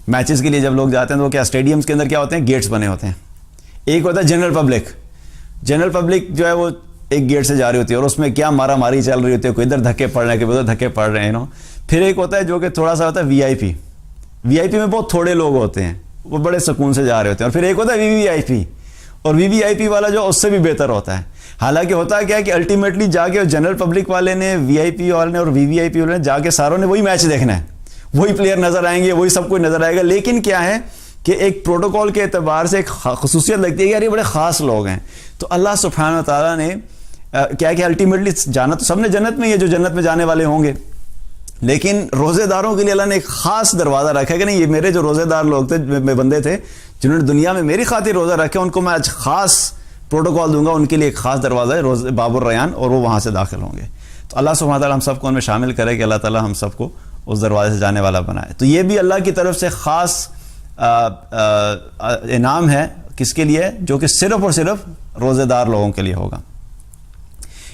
میچز کے لیے جب لوگ جاتے ہیں تو وہ کیا اسٹیڈیمز کے اندر کیا ہوتے ہیں، گیٹس بنے ہوتے ہیں. ایک ہوتا ہے جنرل پبلک جو ہے وہ ایک گیٹ سے جا رہی ہوتی ہے اور اس میں کیا مارا ماری چل رہی ہوتی ہے، کوئی ادھر دھکے پڑ رہے ہیں، کوئی ادھر دھکے پڑ رہے ہیں. پھر ایک ہوتا ہے جو کہ تھوڑا سا ہوتا ہے وی آئی پی میں بہت تھوڑے لوگ ہوتے ہیں، وہ بڑے سکون سے جا رہے ہوتے ہیں. اور پھر ایک ہوتا ہے وی آئی پی، اور وی آئی پی والا جو اس سے بھی بہتر ہوتا ہے. حالانکہ ہوتا ہے کیا کہ الٹیمیٹلی جا کے جنرل پبلک والے نے، وی آئی پی والے نے اور وی آئی پی والے نے جا کے ساروں نے وہی میچ دیکھنا ہے، وہی پلیئر نظر آئیں گے، وہی سب کچھ نظر آئے گا. لیکن کیا ہے کہ ایک پروٹوکول کے اعتبار سے ایک خصوصیت لگتی ہے کہ یار یہ بڑے خاص لوگ ہیں. تو اللہ سبحانہ و تعالیٰ نے کیا کہ الٹیمیٹلی جانا تو سب نے جنت میں ہی ہے جو جنت میں جانے والے ہوں گے، لیکن روزے داروں کے لیے اللہ نے ایک خاص دروازہ رکھا ہے کہ نہیں، یہ میرے جو روزے دار لوگ تھے، بندے تھے جنہوں نے دنیا میں میری خاطر روزہ رکھے، ان کو میں آج خاص پروٹوکول دوں گا. ان کے لیے ایک خاص دروازہ ہے باب الریان، اور وہ وہاں سے داخل ہوں گے. تو اللہ سبحانہ تعالیٰ ہم سب کو ان میں شامل کرے کہ اللہ تعالیٰ ہم سب کو اس دروازے سے جانے والا بنائے. تو یہ بھی اللہ کی طرف سے خاص انعام ہے. کس کے لیے؟ جو کہ صرف اور صرف روزے دار لوگوں کے لیے ہوگا.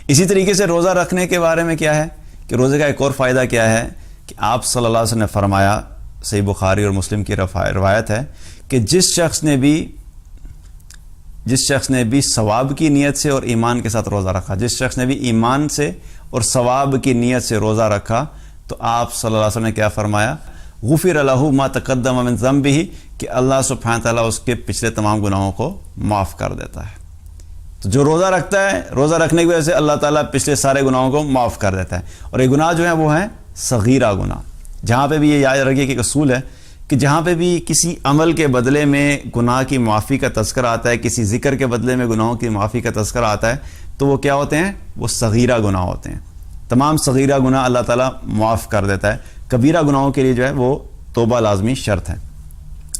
اسی طریقے سے روزہ رکھنے کے بارے میں کیا ہے کہ روزے کا ایک اور فائدہ کیا ہے کہ آپ صلی اللہ علیہ وسلم نے فرمایا، صحیح بخاری اور مسلم کی روایت ہے کہ جس شخص نے بھی ثواب کی نیت سے اور ایمان کے ساتھ روزہ رکھا، جس شخص نے بھی ایمان سے اور ثواب کی نیت سے روزہ رکھا، تو آپ صلی اللہ علیہ وسلم نے کیا فرمایا، غفر لہ ما تقدم من ذنبہ، کہ اللہ سبحانہ تعالیٰ اس کے پچھلے تمام گناہوں کو معاف کر دیتا ہے. تو جو روزہ رکھتا ہے، روزہ رکھنے کی وجہ سے اللہ تعالیٰ پچھلے سارے گناہوں کو معاف کر دیتا ہے. اور یہ گناہ جو ہیں وہ ہیں صغیرہ گناہ. جہاں پہ بھی یہ یاد رکھیے کہ ایک اصول ہے کہ جہاں پہ بھی کسی عمل کے بدلے میں گناہ کی معافی کا تذکرہ آتا ہے، کسی ذکر کے بدلے میں گناہوں کی معافی کا تذکرہ آتا ہے، تو وہ کیا ہوتے ہیں؟ وہ صغیرہ گناہ ہوتے ہیں. تمام صغیرہ گناہ اللہ تعالیٰ معاف کر دیتا ہے. کبیرہ گناہوں کے لیے جو ہے وہ توبہ لازمی شرط ہے.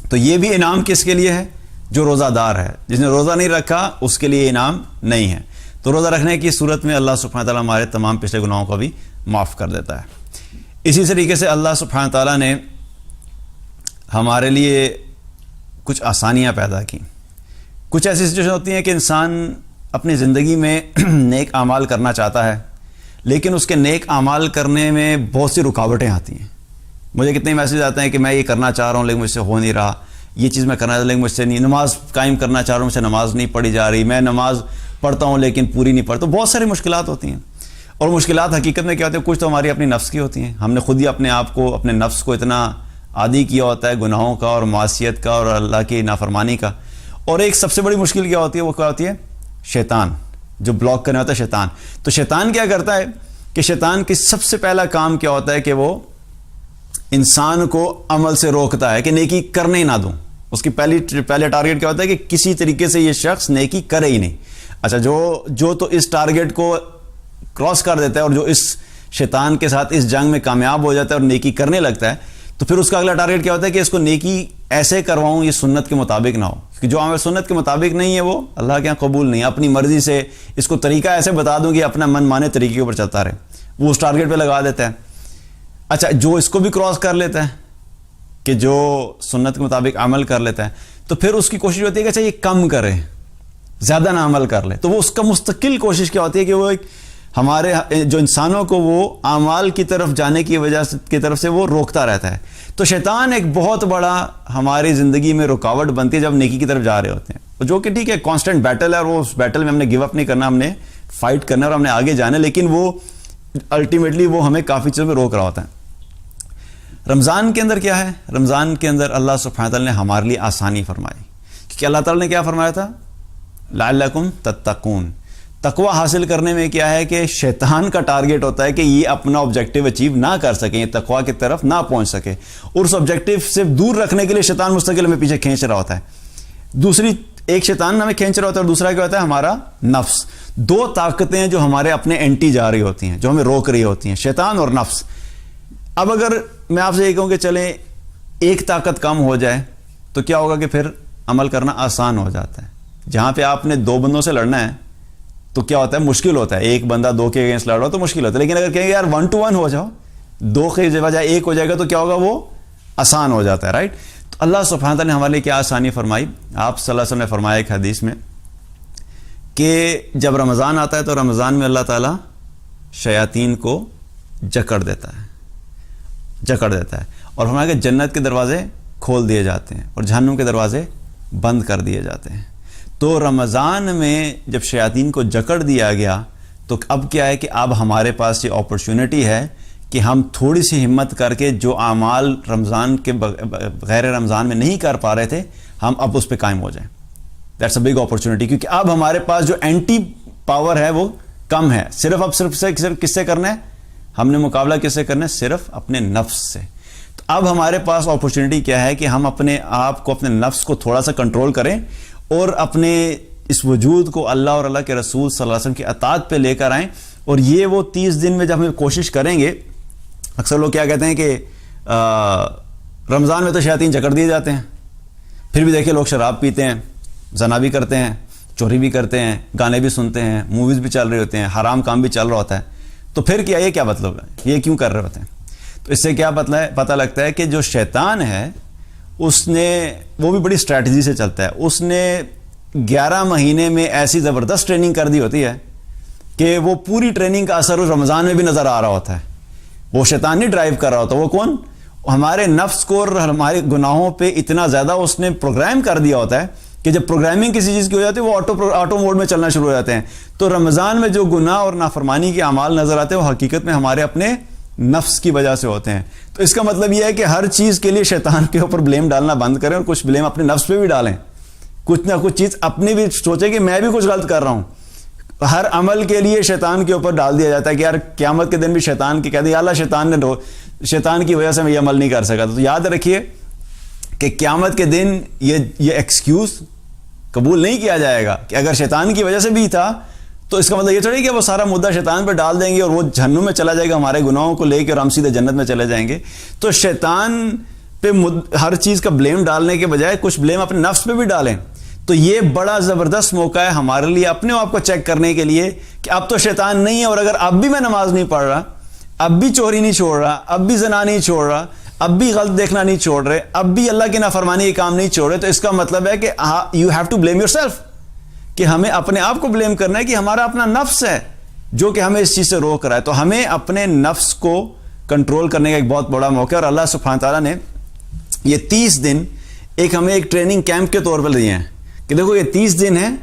تو یہ بھی انعام کس کے لیے ہے؟ جو روزہ دار ہے. جس نے روزہ نہیں رکھا اس کے لیے انعام نہیں ہے. تو روزہ رکھنے کی صورت میں اللہ سبحانہ تعالیٰ ہمارے تمام پچھلے گناہوں کو بھی معاف کر دیتا ہے. اسی طریقے سے اللہ سبحانہ تعالیٰ نے ہمارے لیے کچھ آسانیاں پیدا کی. کچھ ایسی سچویشن ہوتی ہیں کہ انسان اپنی زندگی میں نیک اعمال کرنا چاہتا ہے، لیکن اس کے نیک اعمال کرنے میں بہت سی رکاوٹیں آتی ہیں. مجھے کتنے میسیج آتے ہیں کہ میں یہ کرنا چاہ رہا ہوں لیکن مجھ سے ہو نہیں رہا، یہ چیز میں کرنا چاہ رہا ہوں لیکن مجھ سے نہیں، نماز قائم کرنا چاہ رہا ہوں مجھ سے نماز نہیں پڑھی جا رہی، میں نماز پڑھتا ہوں لیکن پوری نہیں پڑھتا. بہت ساری مشکلات ہوتی ہیں. اور مشکلات حقیقت میں کیا ہوتی ہیں؟ کچھ تو ہماری اپنی نفس کی ہوتی ہیں. ہم نے خود ہی اپنے آپ کو، اپنے نفس کو اتنا عادی کیا ہوتا ہے گناہوں کا اور معصیت کا اور اللہ کی نافرمانی کا. اور ایک سب سے بڑی مشکل کیا ہوتی ہے؟ وہ کیا ہوتی ہے؟ شیطان. جو بلاک کرنے ہوتا ہے شیطان. تو شیطان کیا کرتا ہے کہ شیطان کی سب سے پہلا کام کیا ہوتا ہے کہ وہ انسان کو عمل سے روکتا ہے کہ نیکی کرنے ہی نہ دوں. اس کی پہلے ٹارگٹ کیا ہوتا ہے کہ کسی طریقے سے یہ شخص نیکی کرے ہی نہیں. اچھا، جو تو اس ٹارگٹ کو کراس کر دیتا ہے اور جو اس شیطان کے ساتھ اس جنگ میں کامیاب ہو جاتا ہے اور نیکی کرنے لگتا ہے، تو پھر اس کا اگلا ٹارگٹ کیا ہوتا ہے کہ اس کو نیکی ایسے کرواؤں یہ سنت کے مطابق نہ ہو. کیونکہ جو عمل سنت کے مطابق نہیں ہے وہ اللہ کے یہاں قبول نہیں ہے. اپنی مرضی سے اس کو طریقہ ایسے بتا دوں کہ اپنا من مانے طریقے کے اوپر چلتا رہے، وہ اس ٹارگٹ پہ لگا دیتا ہے. اچھا، جو اس کو بھی کراس کر لیتا ہے کہ جو سنت کے مطابق عمل کر لیتا ہے، تو پھر اس کی کوشش ہوتی ہے کہ اچھا یہ کم کرے، زیادہ نہ عمل کر لے. تو وہ اس کا مستقل کوشش کیا ہوتی ہے کہ وہ ایک ہمارے جو انسانوں کو وہ اعمال کی طرف جانے کی وجہ کی طرف سے وہ روکتا رہتا ہے. تو شیطان ایک بہت بڑا ہماری زندگی میں رکاوٹ بنتی ہے جب نیکی کی طرف جا رہے ہوتے ہیں، جو کہ ٹھیک ہے کانسٹنٹ بیٹل ہے، اور وہ اس بیٹل میں ہم نے گیو اپ نہیں کرنا، ہم نے فائٹ کرنا اور ہم نے آگے جانا ہے. لیکن وہ الٹیمیٹلی وہ ہمیں کافی چیزوں میں روک رہا ہوتا ہے. رمضان کے اندر کیا ہے؟ رمضان کے اندر اللہ سبحانہ تعالیٰ نے ہمارے لیے آسانی فرمائی. کیونکہ اللہ تعالیٰ نے کیا فرمایا تھا؟ لعلکم تتقون. تقوی حاصل کرنے میں کیا ہے کہ شیطان کا ٹارگٹ ہوتا ہے کہ یہ اپنا آبجیکٹیو اچیو نہ کر سکیں، تقوی کی طرف نہ پہنچ سکے، اور اس آبجیکٹیو سے دور رکھنے کے لیے شیطان مستقل ہمیں پیچھے کھینچ رہا ہوتا ہے. دوسری ایک شیطان ہمیں کھینچ رہا ہوتا ہے، اور دوسرا کیا ہوتا ہے؟ ہمارا نفس. دو طاقتیں جو ہمارے اپنے اینٹی جا رہی ہوتی ہیں، جو ہمیں روک رہی ہوتی ہیں، شیطان اور نفس. اب اگر میں آپ سے یہ کہوں کہ چلیں ایک طاقت کم ہو جائے تو کیا ہوگا کہ پھر عمل کرنا آسان ہو جاتا ہے. جہاں پہ آپ نے دو بندوں سے لڑنا ہے تو کیا ہوتا ہے؟ مشکل ہوتا ہے. ایک بندہ دو کے اگینسٹ لڑ رہا ہو تو مشکل ہوتا ہے. لیکن اگر کہیں گے یار 1 to 1 ہو جاؤ، دو کے بجائے ایک ہو جائے گا، تو کیا ہوگا؟ وہ آسان ہو جاتا ہے. رائٹ؟ تو اللہ سبحانہ تعالیٰ نے ہمارے لیے کیا آسانی فرمائی. آپ صلی اللہ علیہ وسلم نے فرمایا ایک حدیث میں کہ جب رمضان آتا ہے تو رمضان میں اللہ تعالیٰ شیاطین کو جکڑ دیتا ہے اور فرمایا کہ جنت کے دروازے کھول دیے جاتے ہیں اور جہنم کے دروازے بند کر دیے جاتے ہیں. تو رمضان میں جب شیاطین کو جکڑ دیا گیا تو اب کیا ہے کہ اب ہمارے پاس یہ اپرچونٹی ہے کہ ہم تھوڑی سی ہمت کر کے جو اعمال رمضان کے غیر رمضان میں نہیں کر پا رہے تھے ہم اب اس پہ قائم ہو جائیں. دیٹس اے بگ اپرچونٹی, کیونکہ اب ہمارے پاس جو اینٹی پاور ہے وہ کم ہے. صرف کس سے کرنا ہے, ہم نے مقابلہ کس سے کرنا ہے, صرف اپنے نفس سے. تو اب ہمارے پاس اپرچونٹی کیا ہے کہ ہم اپنے آپ کو, اپنے نفس کو تھوڑا سا کنٹرول کریں اور اپنے اس وجود کو اللہ اور اللہ کے رسول صلی اللہ علیہ وسلم کی اطاعت پہ لے کر آئیں. اور یہ وہ 30 دن میں جب ہم کوشش کریں گے, اکثر لوگ کیا کہتے ہیں کہ رمضان میں تو شیاطین جکڑ دیے جاتے ہیں, پھر بھی دیکھیں لوگ شراب پیتے ہیں, زنا بھی کرتے ہیں, چوری بھی کرتے ہیں, گانے بھی سنتے ہیں, موویز بھی چل رہے ہوتے ہیں, حرام کام بھی چل رہا ہوتا ہے. تو پھر کیا, یہ کیا مطلب ہے, یہ کیوں کر رہے ہوتے ہیں؟ تو اس سے کیا پتہ لگتا ہے کہ جو شیطان ہے اس نے, وہ بھی بڑی اسٹریٹجی سے چلتا ہے. اس نے 11 مہینے میں ایسی زبردست ٹریننگ کر دی ہوتی ہے کہ وہ پوری ٹریننگ کا اثر اس رمضان میں بھی نظر آ رہا ہوتا ہے. وہ شیطان نہیں ڈرائیو کر رہا ہوتا, وہ کون, ہمارے نفس کو اور ہمارے گناہوں پہ اتنا زیادہ اس نے پروگرام کر دیا ہوتا ہے کہ جب پروگرامنگ کسی چیز کی ہو جاتی ہے وہ آٹو موڈ میں چلنا شروع ہو جاتے ہیں. تو رمضان میں جو گناہ اور نافرمانی کے اعمال نظر آتے ہیں وہ حقیقت میں ہمارے اپنے نفس کی وجہ سے ہوتے ہیں. تو اس کا مطلب یہ ہے کہ ہر چیز کے لیے شیطان کے اوپر بلیم ڈالنا بند کریں اور کچھ بلیم اپنے نفس پہ بھی ڈالیں. کچھ نہ کچھ چیز اپنی بھی سوچیں کہ میں بھی کچھ غلط کر رہا ہوں. ہر عمل کے لیے شیطان کے اوپر ڈال دیا جاتا ہے کہ یار قیامت کے دن بھی شیطان کی کہتے ہیں اللہ شیطان کی وجہ سے میں یہ عمل نہیں کر سکا. تو یاد رکھیے کہ قیامت کے دن یہ ایکسکیوز قبول نہیں کیا جائے گا کہ اگر شیطان کی وجہ سے بھی تھا تو اس کا مطلب یہ تھوڑی کہ وہ سارا مدعا شیطان پہ ڈال دیں گے اور وہ جہنم میں چلا جائے گا ہمارے گناہوں کو لے کے اور ہم سیدھے جنت میں چلے جائیں گے. تو شیطان پہ ہر چیز کا بلیم ڈالنے کے بجائے کچھ بلیم اپنے نفس پہ بھی ڈالیں. تو یہ بڑا زبردست موقع ہے ہمارے لیے اپنے آپ کو چیک کرنے کے لیے کہ اب تو شیطان نہیں ہے, اور اگر اب بھی میں نماز نہیں پڑھ رہا, اب بھی چوری نہیں چھوڑ رہا, اب بھی زنا نہیں چھوڑ رہا, اب بھی غلط دیکھنا نہیں چھوڑ رہے, اب بھی اللہ کی نافرمانی کے کام نہیں چھوڑ رہے, تو اس کا مطلب ہے کہ you have to blame yourself, کہ ہمیں اپنے آپ کو بلیم کرنا ہے کہ ہمارا اپنا نفس ہے جو کہ ہمیں اس چیز سے روک رہا ہے. تو ہمیں اپنے نفس کو کنٹرول کرنے کا ایک بہت بڑا موقع ہے, اور اللہ سبحانہ تعالیٰ نے یہ 30 دن ہمیں ایک ٹریننگ کیمپ کے طور پر دیے ہیں کہ دیکھو یہ 30 دن ہیں,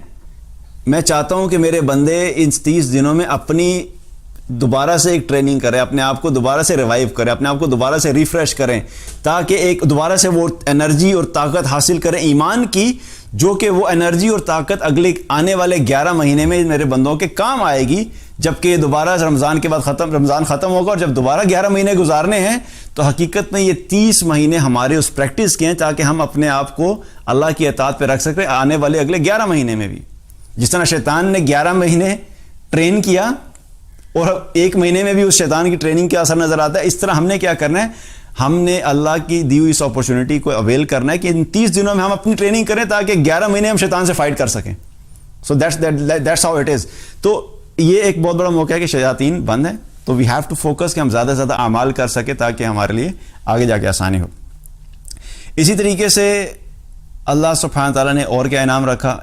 میں چاہتا ہوں کہ میرے بندے ان 30 دنوں میں اپنی دوبارہ سے ایک ٹریننگ کریں, اپنے آپ کو دوبارہ سے ریوائیو کریں, اپنے آپ کو دوبارہ سے ریفریش کریں, تاکہ ایک دوبارہ سے وہ انرجی اور طاقت حاصل کریں ایمان کی, جو کہ وہ انرجی اور طاقت اگلے آنے والے 11 مہینے میں میرے بندوں کے کام آئے گی, جبکہ یہ دوبارہ رمضان کے بعد رمضان ختم ہوگا, اور جب دوبارہ 11 مہینے گزارنے ہیں تو حقیقت میں یہ 30 مہینے ہمارے اس پریکٹس کے ہیں تاکہ ہم اپنے آپ کو اللہ کی اطاعت پہ رکھ سکیں آنے والے اگلے 11 مہینے میں بھی. جس طرح شیطان نے 11 مہینے ٹرین کیا اور 1 مہینے میں بھی اس شیطان کی ٹریننگ کا اثر نظر آتا ہے, اس طرح ہم نے کیا کرنا ہے, ہم نے اللہ کی دی ہوئی اس اپرچونٹی کو اویل کرنا ہے کہ ان 30 دنوں میں ہم اپنی ٹریننگ کریں تاکہ 11 مہینے ہم شیطان سے فائٹ کر سکیں. So that's how it is. تو یہ ایک بہت بڑا موقع ہے کہ شیاطین بند ہیں, تو وی ہیو ٹو فوکس کہ ہم زیادہ سے زیادہ اعمال کر سکیں تاکہ ہمارے لیے آگے جا کے آسانی ہو. اسی طریقے سے اللہ سبحانہ تعالیٰ نے اور کیا انعام رکھا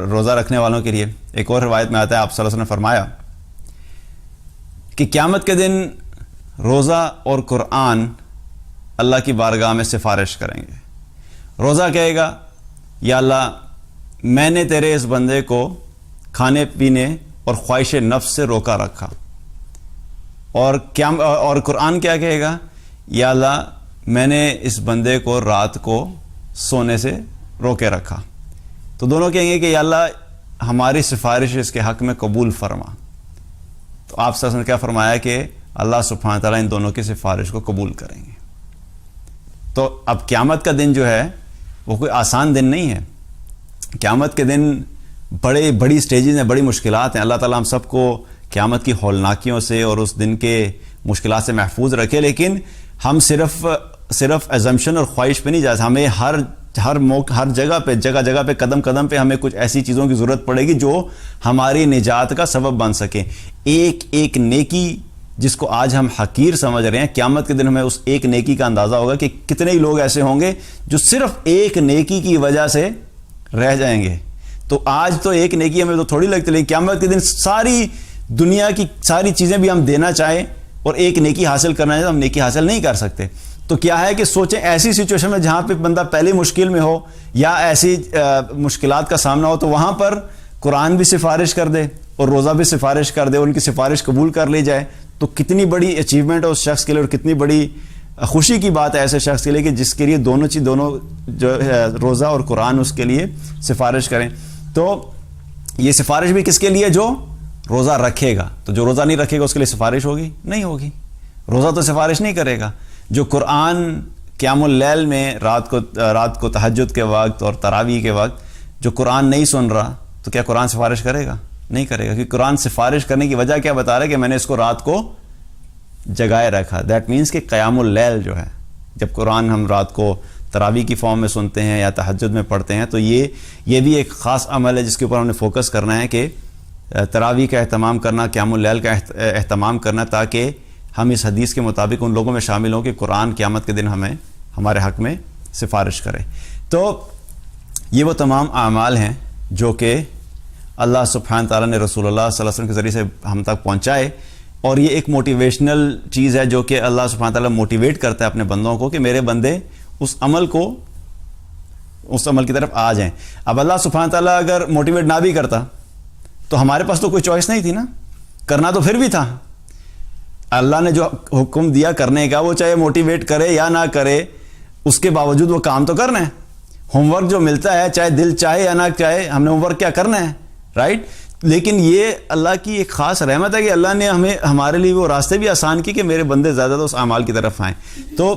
روزہ رکھنے والوں کے لیے. ایک اور روایت میں آتا ہے آپ صلی اللہ علیہ وسلم نے فرمایا کہ قیامت کے دن روزہ اور قرآن اللہ کی بارگاہ میں سفارش کریں گے. روزہ کہے گا یا اللہ میں نے تیرے اس بندے کو کھانے پینے اور خواہش نفس سے روکا رکھا, اور قرآن کیا کہے گا, یا اللہ میں نے اس بندے کو رات کو سونے سے روکے رکھا. تو دونوں کہیں گے کہ یا اللہ ہماری سفارش اس کے حق میں قبول فرما. تو آپ صلی اللہ علیہ وسلم نے کیا فرمایا کہ اللہ سبحانہ تعالیٰ ان دونوں کی سفارش کو قبول کریں گے. تو اب قیامت کا دن جو ہے وہ کوئی آسان دن نہیں ہے. قیامت کے دن بڑی سٹیجز ہیں, بڑی مشکلات ہیں. اللہ تعالیٰ ہم سب کو قیامت کی ہولناکیوں سے اور اس دن کے مشکلات سے محفوظ رکھے, لیکن ہم صرف ایزمپشن اور خواہش پہ نہیں جا سکتے. ہمیں ہر جگہ پہ قدم قدم پہ ہمیں کچھ ایسی چیزوں کی ضرورت پڑے گی جو ہماری نجات کا سبب بن سکے. ایک نیکی جس کو آج ہم حقیر سمجھ رہے ہیں، قیامت کے دن ہمیں اس ایک نیکی کا اندازہ ہوگا کہ کتنے ہی لوگ ایسے ہوں گے جو صرف ایک نیکی کی وجہ سے رہ جائیں گے. تو آج تو ایک نیکی ہمیں تو تھوڑی لگتی، لیکن قیامت کے دن ساری دنیا کی ساری چیزیں بھی ہم دینا چاہیں اور ایک نیکی حاصل کرنا چاہیں تو ہم نیکی حاصل نہیں کر سکتے. تو کیا ہے کہ سوچیں ایسی سچویشن میں جہاں پہ بندہ پہلی مشکل میں ہو یا ایسی مشکلات کا سامنا ہو، تو وہاں پر قرآن بھی سفارش کر دے اور روزہ بھی سفارش کر دے، ان کی سفارش قبول کر لی جائے، تو کتنی بڑی اچیومنٹ ہے اس شخص کے لیے، اور کتنی بڑی خوشی کی بات ہے ایسے شخص کے لیے کہ جس کے لیے دونوں جو ہے روزہ اور قرآن اس کے لیے سفارش کریں. تو یہ سفارش بھی کس کے لیے؟ جو روزہ رکھے گا. تو جو روزہ نہیں رکھے گا اس کے لیے سفارش ہوگی؟ نہیں ہوگی. روزہ تو سفارش نہیں کرے گا. جو قرآن قیام اللیل میں رات کو تہجد کے وقت اور تراویح کے وقت جو قرآن نہیں سن رہا، تو کیا قرآن سفارش کرے گا؟ نہیں کرے گا، کیونکہ قرآن سفارش کرنے کی وجہ کیا بتا رہا ہے کہ میں نے اس کو رات کو جگائے رکھا. دیٹ مینس کہ قیام اللیل جو ہے، جب قرآن ہم رات کو تراویح کی فارم میں سنتے ہیں یا تہجد میں پڑھتے ہیں، تو یہ بھی ایک خاص عمل ہے جس کے اوپر ہم نے فوکس کرنا ہے کہ تراویح کا اہتمام کرنا، قیام اللیل کا اہتمام کرنا، تاکہ ہم اس حدیث کے مطابق ان لوگوں میں شامل ہوں کہ قرآن قیامت کے دن ہمارے حق میں سفارش کرے. تو یہ وہ تمام اعمال ہیں جو کہ اللہ سبحانہ تعالیٰ نے رسول اللہ صلی اللہ علیہ وسلم کے ذریعے سے ہم تک پہنچائے، اور یہ ایک موٹیویشنل چیز ہے جو کہ اللہ سبحانہ تعالیٰ موٹیویٹ کرتا ہے اپنے بندوں کو کہ میرے بندے اس عمل کی طرف آ جائیں. اب اللہ سبحانہ تعالیٰ اگر موٹیویٹ نہ بھی کرتا تو ہمارے پاس تو کوئی چوائس نہیں تھی نا، کرنا تو پھر بھی تھا. اللہ نے جو حکم دیا کرنے کا، وہ چاہے موٹیویٹ کرے یا نہ کرے، اس کے باوجود وہ کام تو کرنا ہے. ہوم ورک جو ملتا ہے، چاہے دل چاہے یا نہ چاہے، ہم نے ہوم ورک کیا کرنا ہے، رائٹ. لیکن یہ اللہ کی ایک خاص رحمت ہے کہ اللہ نے ہمارے لیے وہ راستے بھی آسان کی کہ میرے بندے زیادہ اس اعمال کی طرف آئیں. تو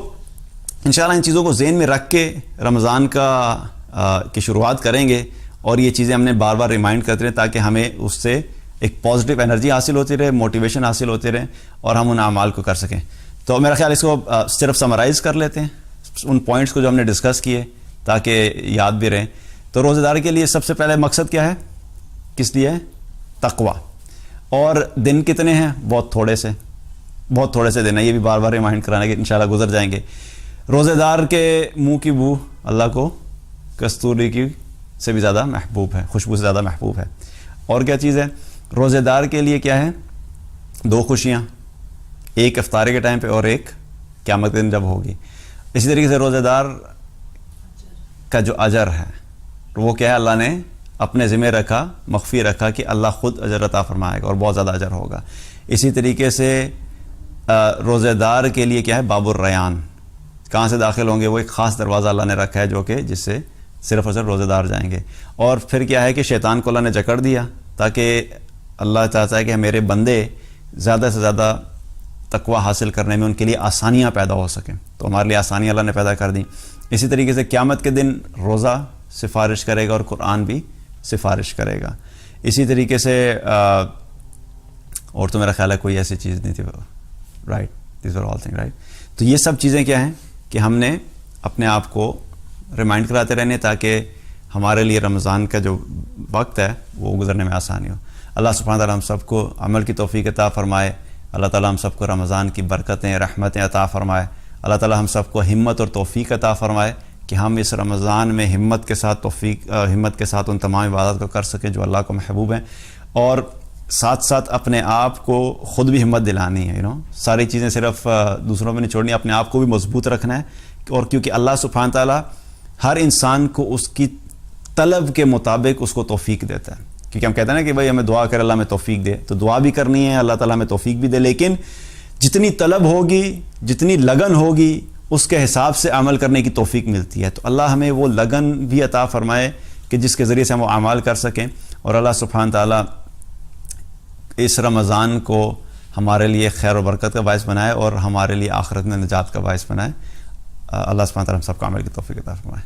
انشاءاللہ ان چیزوں کو ذہن میں رکھ کے رمضان کی شروعات کریں گے، اور یہ چیزیں ہم نے بار بار ریمائنڈ کرتے رہیں تاکہ ہمیں اس سے ایک پازیٹیو انرجی حاصل ہوتی رہے، موٹیویشن حاصل ہوتی رہے، اور ہم ان اعمال کو کر سکیں. تو میرا خیال اس کو صرف سمرائز کر لیتے ہیں ان پوائنٹس کو جو ہم نے ڈسکس کیے تاکہ یاد بھی رہیں. تو روزہ دار کے لیے سب سے پہلے مقصد کیا ہے، کس لیے؟ تقوی. اور دن کتنے ہیں؟ بہت تھوڑے سے دن ہیں. یہ بھی بار بار ریمائنڈ کرانا کہ انشاءاللہ گزر جائیں گے. روزہ دار کے منہ کی بو اللہ کو کستوری کی سے بھی زیادہ محبوب ہے، خوشبو سے زیادہ محبوب ہے. اور کیا چیز ہے؟ روزہ دار کے لیے کیا ہے؟ 2 خوشیاں، ایک افطار کے ٹائم پہ اور ایک قیامت کے دن جب ہوگی. اسی طریقے سے روزہ دار کا جو اجر ہے وہ کیا ہے؟ اللہ نے اپنے ذمہ رکھا، مخفی رکھا کہ اللہ خود اجر عطا فرمائے گا اور بہت زیادہ اجر ہوگا. اسی طریقے سے روزہ دار کے لیے کیا ہے؟ باب الریان. کہاں سے داخل ہوں گے؟ وہ ایک خاص دروازہ اللہ نے رکھا ہے جو کہ جس سے صرف اور صرف روزہ دار جائیں گے. اور پھر کیا ہے کہ شیطان کو اللہ نے جکڑ دیا تاکہ اللہ چاہتا ہے کہ میرے بندے زیادہ سے زیادہ تقوی حاصل کرنے میں ان کے لیے آسانیاں پیدا ہو سکیں. تو ہمارے لیے آسانیاں اللہ نے پیدا کر دیں. اسی طریقے سے قیامت کے دن روزہ سفارش کرے گا اور قرآن بھی سفارش کرے گا. اسی طریقے سے اور تو میرا خیال ہے کوئی ایسی چیز نہیں تھی، right. These are all thing, right. تو یہ سب چیزیں کیا ہیں کہ ہم نے اپنے آپ کو ریمائنڈ کراتے رہنے تاکہ ہمارے لیے رمضان کا جو وقت ہے وہ گزرنے میں آسانی ہو. اللہ سبحانہ تعالیٰ ہم سب کو عمل کی توفیق عطا فرمائے. اللہ تعالیٰ ہم سب کو رمضان کی برکتیں، رحمتیں عطا فرمائے. اللہ تعالیٰ ہم سب کو ہمت اور توفیق عطا فرمائے کہ ہم اس رمضان میں ہمت کے ساتھ ان تمام عبادات کو کر سکیں جو اللہ کو محبوب ہیں، اور ساتھ ساتھ اپنے آپ کو خود بھی ہمت دلانی ہے. ساری چیزیں صرف دوسروں میں نہیں چھوڑنی، اپنے آپ کو بھی مضبوط رکھنا ہے. اور کیونکہ اللہ سبحانہ تعالیٰ ہر انسان کو اس کی طلب کے مطابق اس کو توفیق دیتا ہے. کیونکہ ہم کہتے ہیں نا کہ بھائی ہمیں دعا کر اللہ ہمیں توفیق دے، تو دعا بھی کرنی ہے اللہ تعالیٰ ہمیں توفیق بھی دے، لیکن جتنی طلب ہوگی، جتنی لگن ہوگی، اس کے حساب سے عمل کرنے کی توفیق ملتی ہے. تو اللہ ہمیں وہ لگن بھی عطا فرمائے کہ جس کے ذریعے سے ہم وہ اعمال کر سکیں. اور اللہ سبحانہ تعالیٰ اس رمضان کو ہمارے لیے خیر و برکت کا باعث بنائے اور ہمارے لیے آخرت میں نجات کا باعث بنائے. اللہ سبحانہ تعالیٰ ہم سب کو عمل کی توفیق عطا فرمائے.